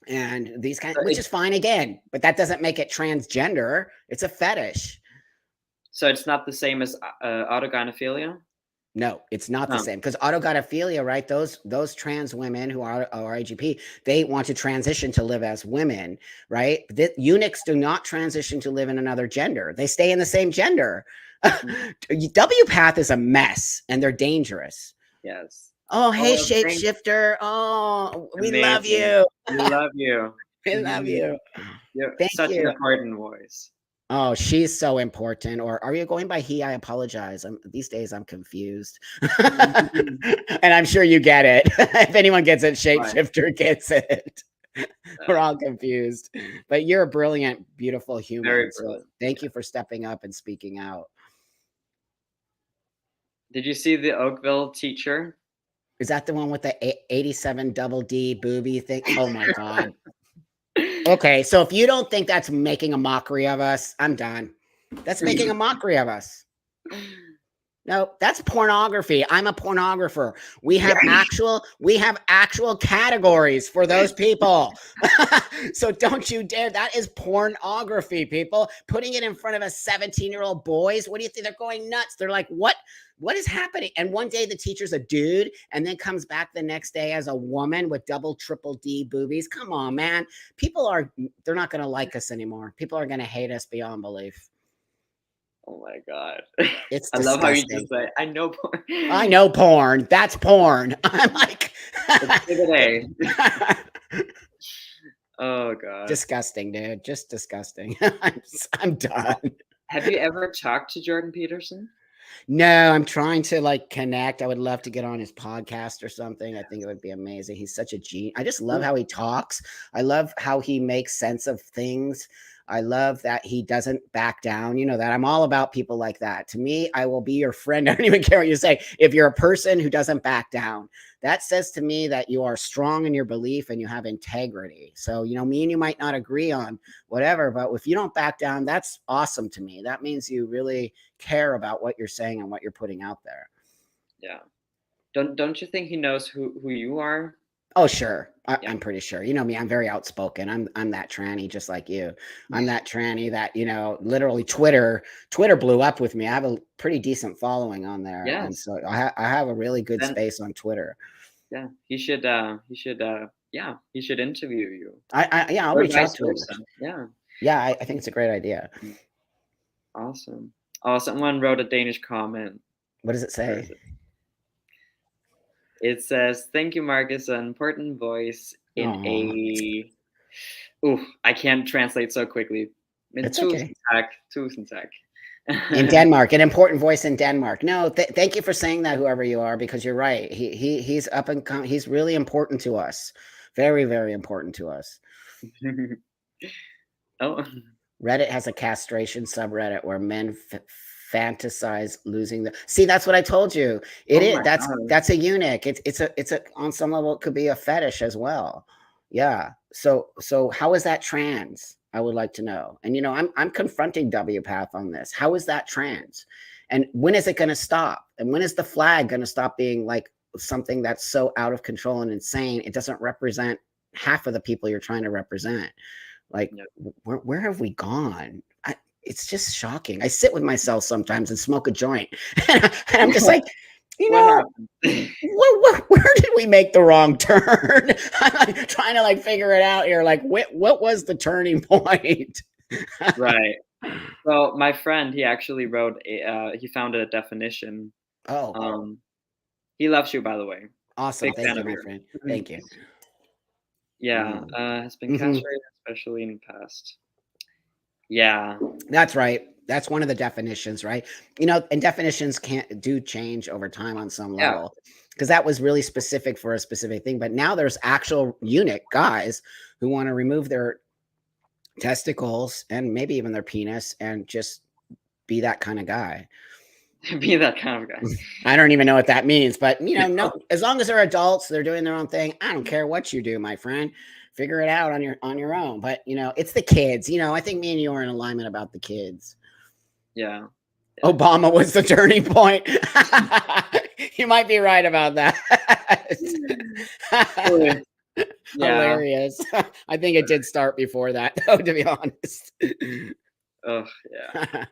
And these which is fine again, but that doesn't make it transgender. It's a fetish. So it's not the same as autogynephilia? No, it's not the same, because autogynephilia, right? Those trans women who are IGP, they want to transition to live as women, right? Eunuchs do not transition to live in another gender. They stay in the same gender. WPATH is a mess, and they're dangerous. Yes. Oh, hey, shapeshifter. Oh, we love you. We love you. We love you. You're such an important voice. Oh, she's so important. Or are you going by he? I apologize. These days I'm confused. And I'm sure you get it. If anyone gets it, shapeshifter gets it. We're all confused. But you're a brilliant, beautiful human. Very so thank you for stepping up and speaking out. Did you see the Oakville teacher? Is that the one with the 87 double D booby thing? Oh my God. Okay, so if you don't think that's making a mockery of us, I'm done. That's making a mockery of us. No, that's pornography. I'm a pornographer. We have actual categories for those people. So don't you dare. That is pornography, people. Putting it in front of a 17-year-old boys. What do you think? They're going nuts. They're like, what is happening? And one day the teacher's a dude and then comes back the next day as a woman with double, triple D boobies. Come on, man. They're not going to like us anymore. People are going to hate us beyond belief. Oh my God. It's I love how you just say, I know porn. I know porn. That's porn. I'm like, oh God. Disgusting, dude. Just disgusting. I'm done. Have you ever talked to Jordan Peterson? No, I'm trying to connect. I would love to get on his podcast or something. I think it would be amazing. He's such a genius. I just love how he talks. I love how he makes sense of things. I love that he doesn't back down. You know that I'm all about people like that. To me, I will be your friend. I don't even care what you say. If you're a person who doesn't back down, that says to me that you are strong in your belief and you have integrity. So, me and you might not agree on whatever, but if you don't back down, that's awesome to me. That means you really care about what you're saying and what you're putting out there. Yeah. Don't you think he knows who you are? Oh, sure. I'm pretty sure. You know me, I'm very outspoken. I'm that tranny just like you. I'm that tranny that, literally Twitter blew up with me. I have a pretty decent following on there. Yes. And so I have a really good space on Twitter. Yeah. He should interview you. I'll reach out to him. Yeah. Yeah, I think it's a great idea. Awesome. Oh, someone wrote a Danish comment. What does it say? It says, "Thank you, Marcus, an important voice in Oh, a I can't translate so quickly. Men it's okay. tusind tak, tusind tak. In Denmark, an important voice in Denmark. No, thank you for saying that, whoever you are, because you're right. He's up and he's really important to us. Very, very important to us. Oh, Reddit has a castration subreddit where men fantasize losing the. See, that's what I told you. It oh is. my god. That's a eunuch. It's a on some level it could be a fetish as well. Yeah. So how is that trans? I would like to know. And I'm confronting W Path on this. How is that trans? And when is it going to stop? And when is the flag going to stop being like something that's so out of control and insane? It doesn't represent half of the people you're trying to represent. Like, Yeah. where have we gone? It's just shocking. I sit with myself sometimes and smoke a joint, and I'm just like, you What know, happened? where did we make the wrong turn? I'm like trying to like figure it out here. Like, what was the turning point? Right. Well, my friend, he actually wrote he found a definition. Oh, Um, he loves you, by the way. awesome. Big Thank fan you, of my yours. friend. Mhm. Thank you. Yeah, Mm. has been Hmm. castrated, especially in the past. Yeah. That's right. That's one of the definitions, right? And definitions can't do change over time on some Yeah. level because that was really specific for a specific thing. But now there's actual eunuch guys who want to remove their testicles and maybe even their penis and just be that kind of guy. Be that kind of guy. I don't even know what that means, but no, as long as they're adults, they're doing their own thing. I don't care what you do, my friend. Figure it out on your own. But it's the kids. I think me and you are in alignment about the kids. Yeah. Yeah. Obama was the turning point. You might be right about that. Really. Yeah. Hilarious. I think it did start before that, though, to be honest. Oh, yeah.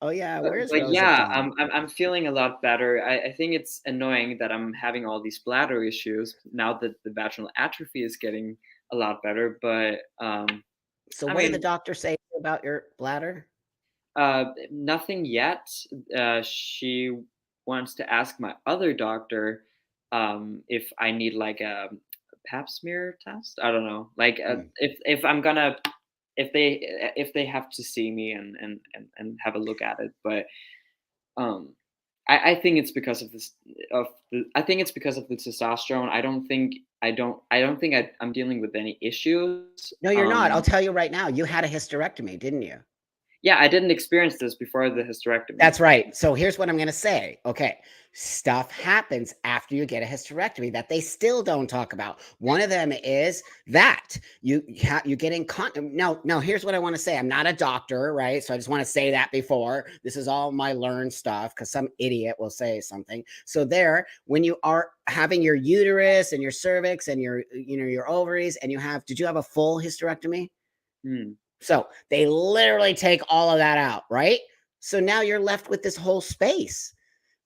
Oh yeah, where's But Rose of yeah, Dawn? I'm feeling a lot better. I think it's annoying that I'm having all these bladder issues now that the vaginal atrophy is getting a lot better. But So, I what did the mean, doctor say about your bladder? nothing yet. She wants to ask my other doctor if I need like a pap smear test. I don't know. Like Hmm. if I'm gonna if they have to see me and have a look at it, but um, I think it's because of this I think it's because of the testosterone. I don't think I'm dealing with any issues. No, you're not. I'll tell you right now. You had a hysterectomy, didn't you? Yeah, I didn't experience this before the hysterectomy. That's right. So here's what I'm going to say. Okay. Stuff happens after you get a hysterectomy that they still don't talk about. One of them is that you get incontinent. No, here's what I want to say. I'm not a doctor, right? So I just want to say that before. This is all my learned stuff because some idiot will say something. So when you are having your uterus and your cervix and your ovaries and did you have a full hysterectomy? Hmm. So they literally take all of that out, right? So now you're left with this whole space.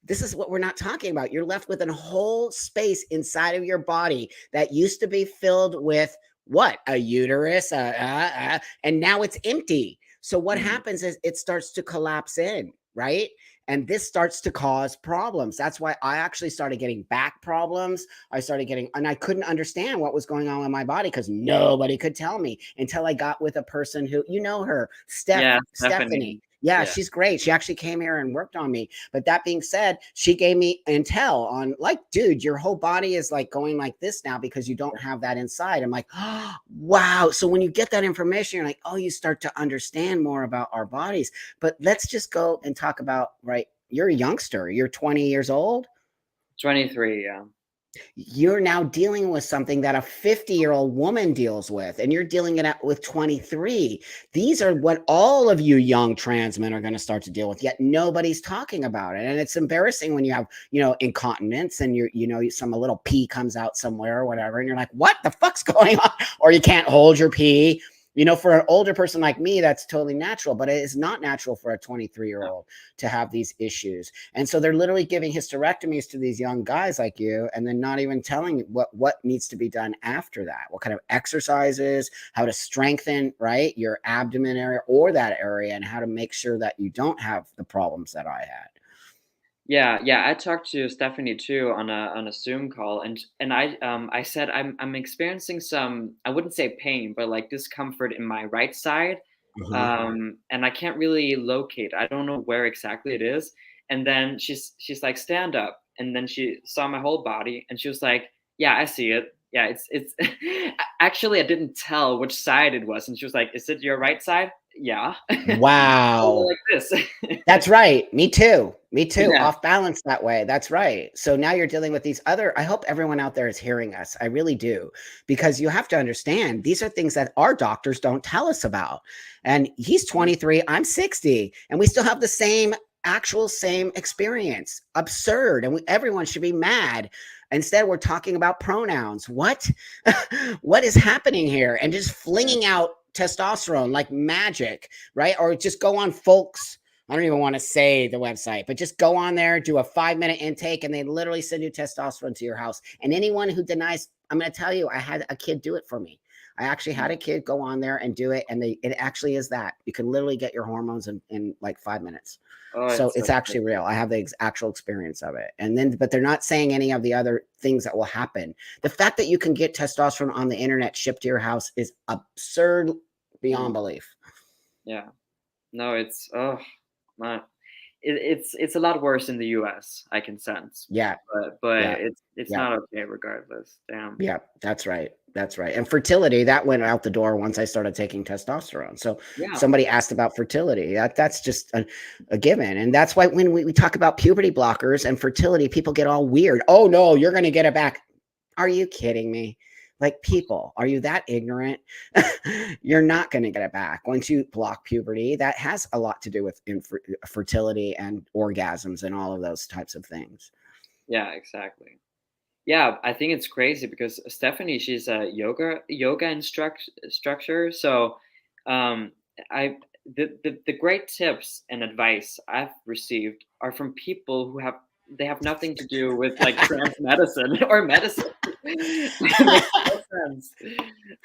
This is what we're not talking about. You're left with a whole space inside of your body that used to be filled with what? A uterus, and now it's empty. So what Hmm. happens is it starts to collapse in, right? And this starts to cause problems. That's why I actually started getting back problems. And I couldn't understand what was going on in my body because nobody could tell me until I got with a person who, her, Yeah, Stephanie. Stephanie. Yeah, Yeah. she's great. She actually came here and worked on me. But that being said, she gave me intel on like, dude, your whole body is like going like this now because you don't have that inside. I'm like, oh, wow. So when you get that information, you're like, oh, you start to understand more about our bodies. But let's just go and talk about, right? You're a youngster. You're 20 years old. 23, yeah. You're now dealing with something that a 50-year-old woman deals with, and you're dealing it with 23. These are what all of you young trans men are going to start to deal with, yet nobody's talking about it. And it's embarrassing when you have, incontinence and some little pee comes out somewhere or whatever, and you're like, what the fuck's going on? Or you can't hold your pee. For an older person like me, that's totally natural, but it is not natural for a 23-year-old to have these issues. And so they're literally giving hysterectomies to these young guys like you, and then not even telling what needs to be done after that, what kind of exercises, how to strengthen, right, your abdomen area or that area, and how to make sure that you don't have the problems that I had. Yeah, I talked to Stephanie too on a Zoom call, and I said I'm experiencing some, I wouldn't say pain, but like discomfort in my right side, Uh-huh. and I can't really locate. I don't know where exactly it is. And then she's like, stand up, and then she saw my whole body, and she was like, yeah, I see it. Yeah, it's actually I didn't tell which side it was, and she was like, is it your right side? Yeah. Wow. Like this. That's right. Me too. Me too. Yeah. Off balance that way. That's right. So now you're dealing with these other, I hope everyone out there is hearing us. I really do. Because you have to understand these are things that our doctors don't tell us about. And he's 23, I'm 60, and we still have the same experience. Absurd. And everyone should be mad. Instead, we're talking about pronouns. What? What is happening here? And just flinging out testosterone like magic, right? Or just go on folks. I don't even want to say the website, but just go on there, do a 5-minute intake, and they literally send you testosterone to your house. And anyone who denies, I'm going to tell you, I had a kid do it for me. I actually had a kid go on there and do it, and it actually is that. You can literally get your hormones in like 5 minutes. Oh, So it's so it's actually crazy. real. I have the actual experience of it. And then, but they're not saying any of the other things that will happen. The fact that you can get testosterone on the internet shipped to your house is absurd beyond Mm, belief. yeah. No, it's oh my. It's a lot worse in the US, I can sense. Yeah. But Yeah. it's Yeah. not okay regardless. Damn. Yeah, that's right. That's right. And fertility, that went out the door once I started taking testosterone. So Yeah. somebody asked about fertility. That's just a given. And that's why when we talk about puberty blockers and fertility, people get all weird. Oh no, you're going to get it back. Are you kidding me? Like, people, are you that ignorant? You're not going to get it back once you block puberty. That has a lot to do with fertility and orgasms and all of those types of things. Yeah, exactly. Yeah, I think it's crazy because Stephanie, she's a yoga instructor. So, um, I the great tips and advice I've received are from people who have nothing to do with like trans medicine or medicine. It makes no sense.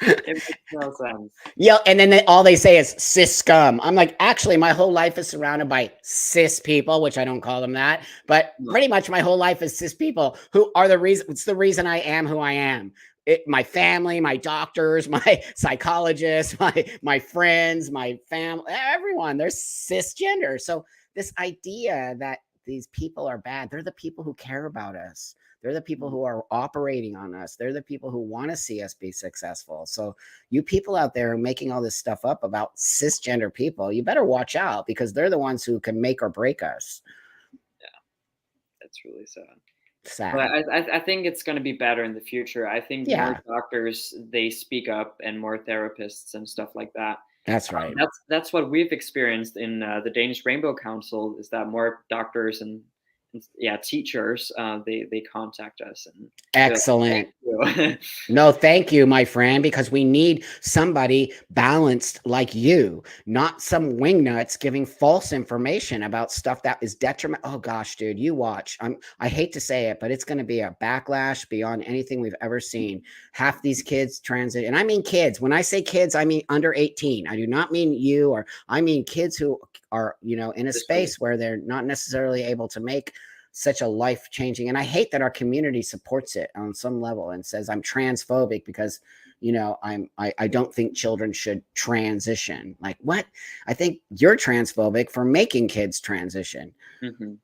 It makes no sense. Yeah, and then all they say is cis scum. I'm like, actually, my whole life is surrounded by cis people, which I don't call them that, but No. pretty much my whole life is cis people who are the reason. It's the reason I am who I am. My family, my doctors, my psychologists, my friends, my family, everyone. They're cisgender. So this idea that these people are bad, they're the people who care about us. They're the people who are operating on us. They're the people who want to see us be successful. So you people out there making all this stuff up about cisgender people, you better watch out, because they're the ones who can make or break us. Yeah, that's really sad. But Sad. I think it's going to be better in the future. I think more Yeah, doctors, they speak up, and more therapists and stuff like that. that's right. That's what we've experienced in the Danish Rainbow Council, is that more doctors and yeah, teachers, they contact us and be like, Excellent. thank you. No, thank you, my friend, because we need somebody balanced like you, not some wingnuts giving false information about stuff that is detriment. Oh gosh, dude, you watch. I hate to say it, but it's going to be a backlash beyond anything we've ever seen. Half these kids transit, and I mean kids. When I say kids, I mean under 18. I do not mean you, or I mean kids who are, in a This way. space where they're not necessarily able to make such a life changing. And I hate that our community supports it on some level and says I'm transphobic because I don't think children should transition. Like, what? I think you're transphobic for making kids transition. Hmm.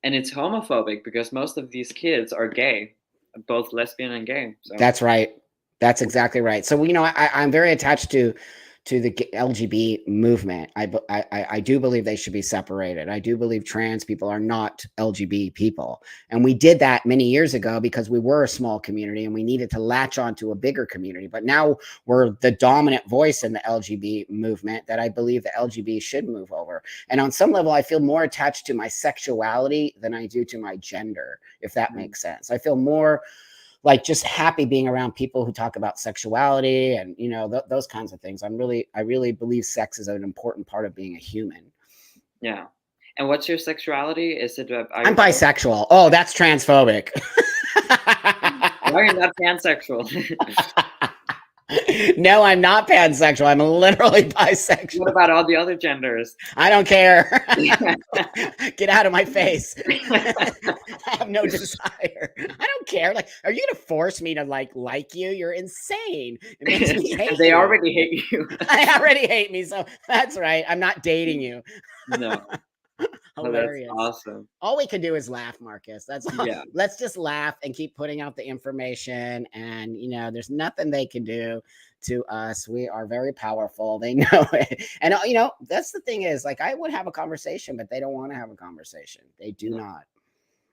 And it's homophobic because most of these kids are gay, both lesbian and gay. So That's right. That's exactly right. So, I'm very attached to the LGBT movement. I do believe they should be separated. I do believe trans people are not LGBT people. And we did that many years ago because we were a small community and we needed to latch on to a bigger community. But now we're the dominant voice in the LGBT movement that I believe the LGBT should move over. And on some level, I feel more attached to my sexuality than I do to my gender, if that makes sense. I feel more like just happy being around people who talk about sexuality and those kinds of things. I really believe sex is an important part of being a human. yeah. And what's your sexuality? Is it are I'm you bisexual. Oh, that's transphobic. why are you not pansexual? No, I'm not pansexual. I'm literally bisexual. What about all the other genders? I don't care. Get out of my face. I have no desire. I don't care. Like, are you gonna force me to like you? You're insane. It makes me And hate they you. already hate you. I already hate me, so that's right. I'm not dating you. No. Oh, that's Hilarious. awesome. All we can do is laugh, Marcus. That's all. Yeah. Let's just laugh and keep putting out the information. And there's nothing they can do to us. We are very powerful. They know it. And that's the thing is, like, I would have a conversation, but they don't want to have a conversation. They do No. not.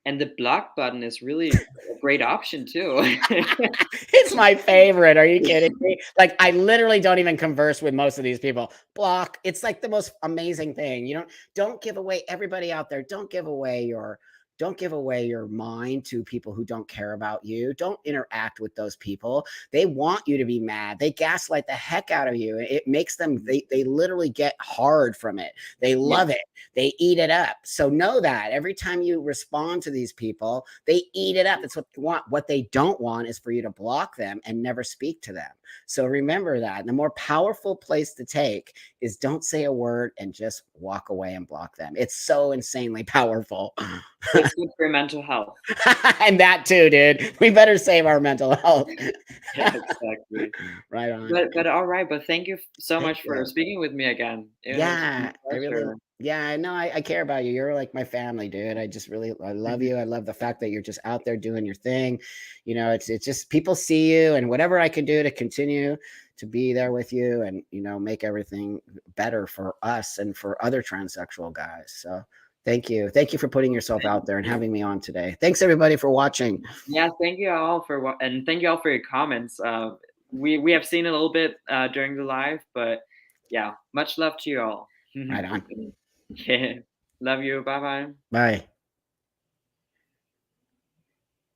And the block button is really a great option too. It's my favorite. Are you kidding me? Like, I literally don't even converse with most of these people. Block. It's like the most amazing thing. Don't give away, everybody out there. Don't give away your mind to people who don't care about you. Don't interact with those people. They want you to be mad. They gaslight the heck out of you. It makes them, they literally get hard from it. They Yeah. love it. They eat it up. So know that every time you respond to these people, they eat it up. That's what they want. What they don't want is for you to block them and never speak to them. So remember that. And the more powerful place to take is don't say a word and just walk away and block them. It's so insanely powerful. It's good for your mental health. And that too, dude. We better save our mental health. Yeah, exactly. Right on. But all right, but thank you so Thank much for you. speaking with me again. It was Yeah, a I really, pleasure. yeah, I know. I care about you. You're like my family, dude. I love you. I love the fact that you're just out there doing your thing. It's just people see you, and whatever I can do to continue to be there with you and, make everything better for us and for other transsexual guys. So thank you. Thank you for putting yourself out there and having me on today. Thanks everybody for watching. Yeah, thank you all and thank you all for your comments. We have seen a little bit during the live, but yeah, much love to you all. Right on. Yeah, love you. Bye bye. Bye.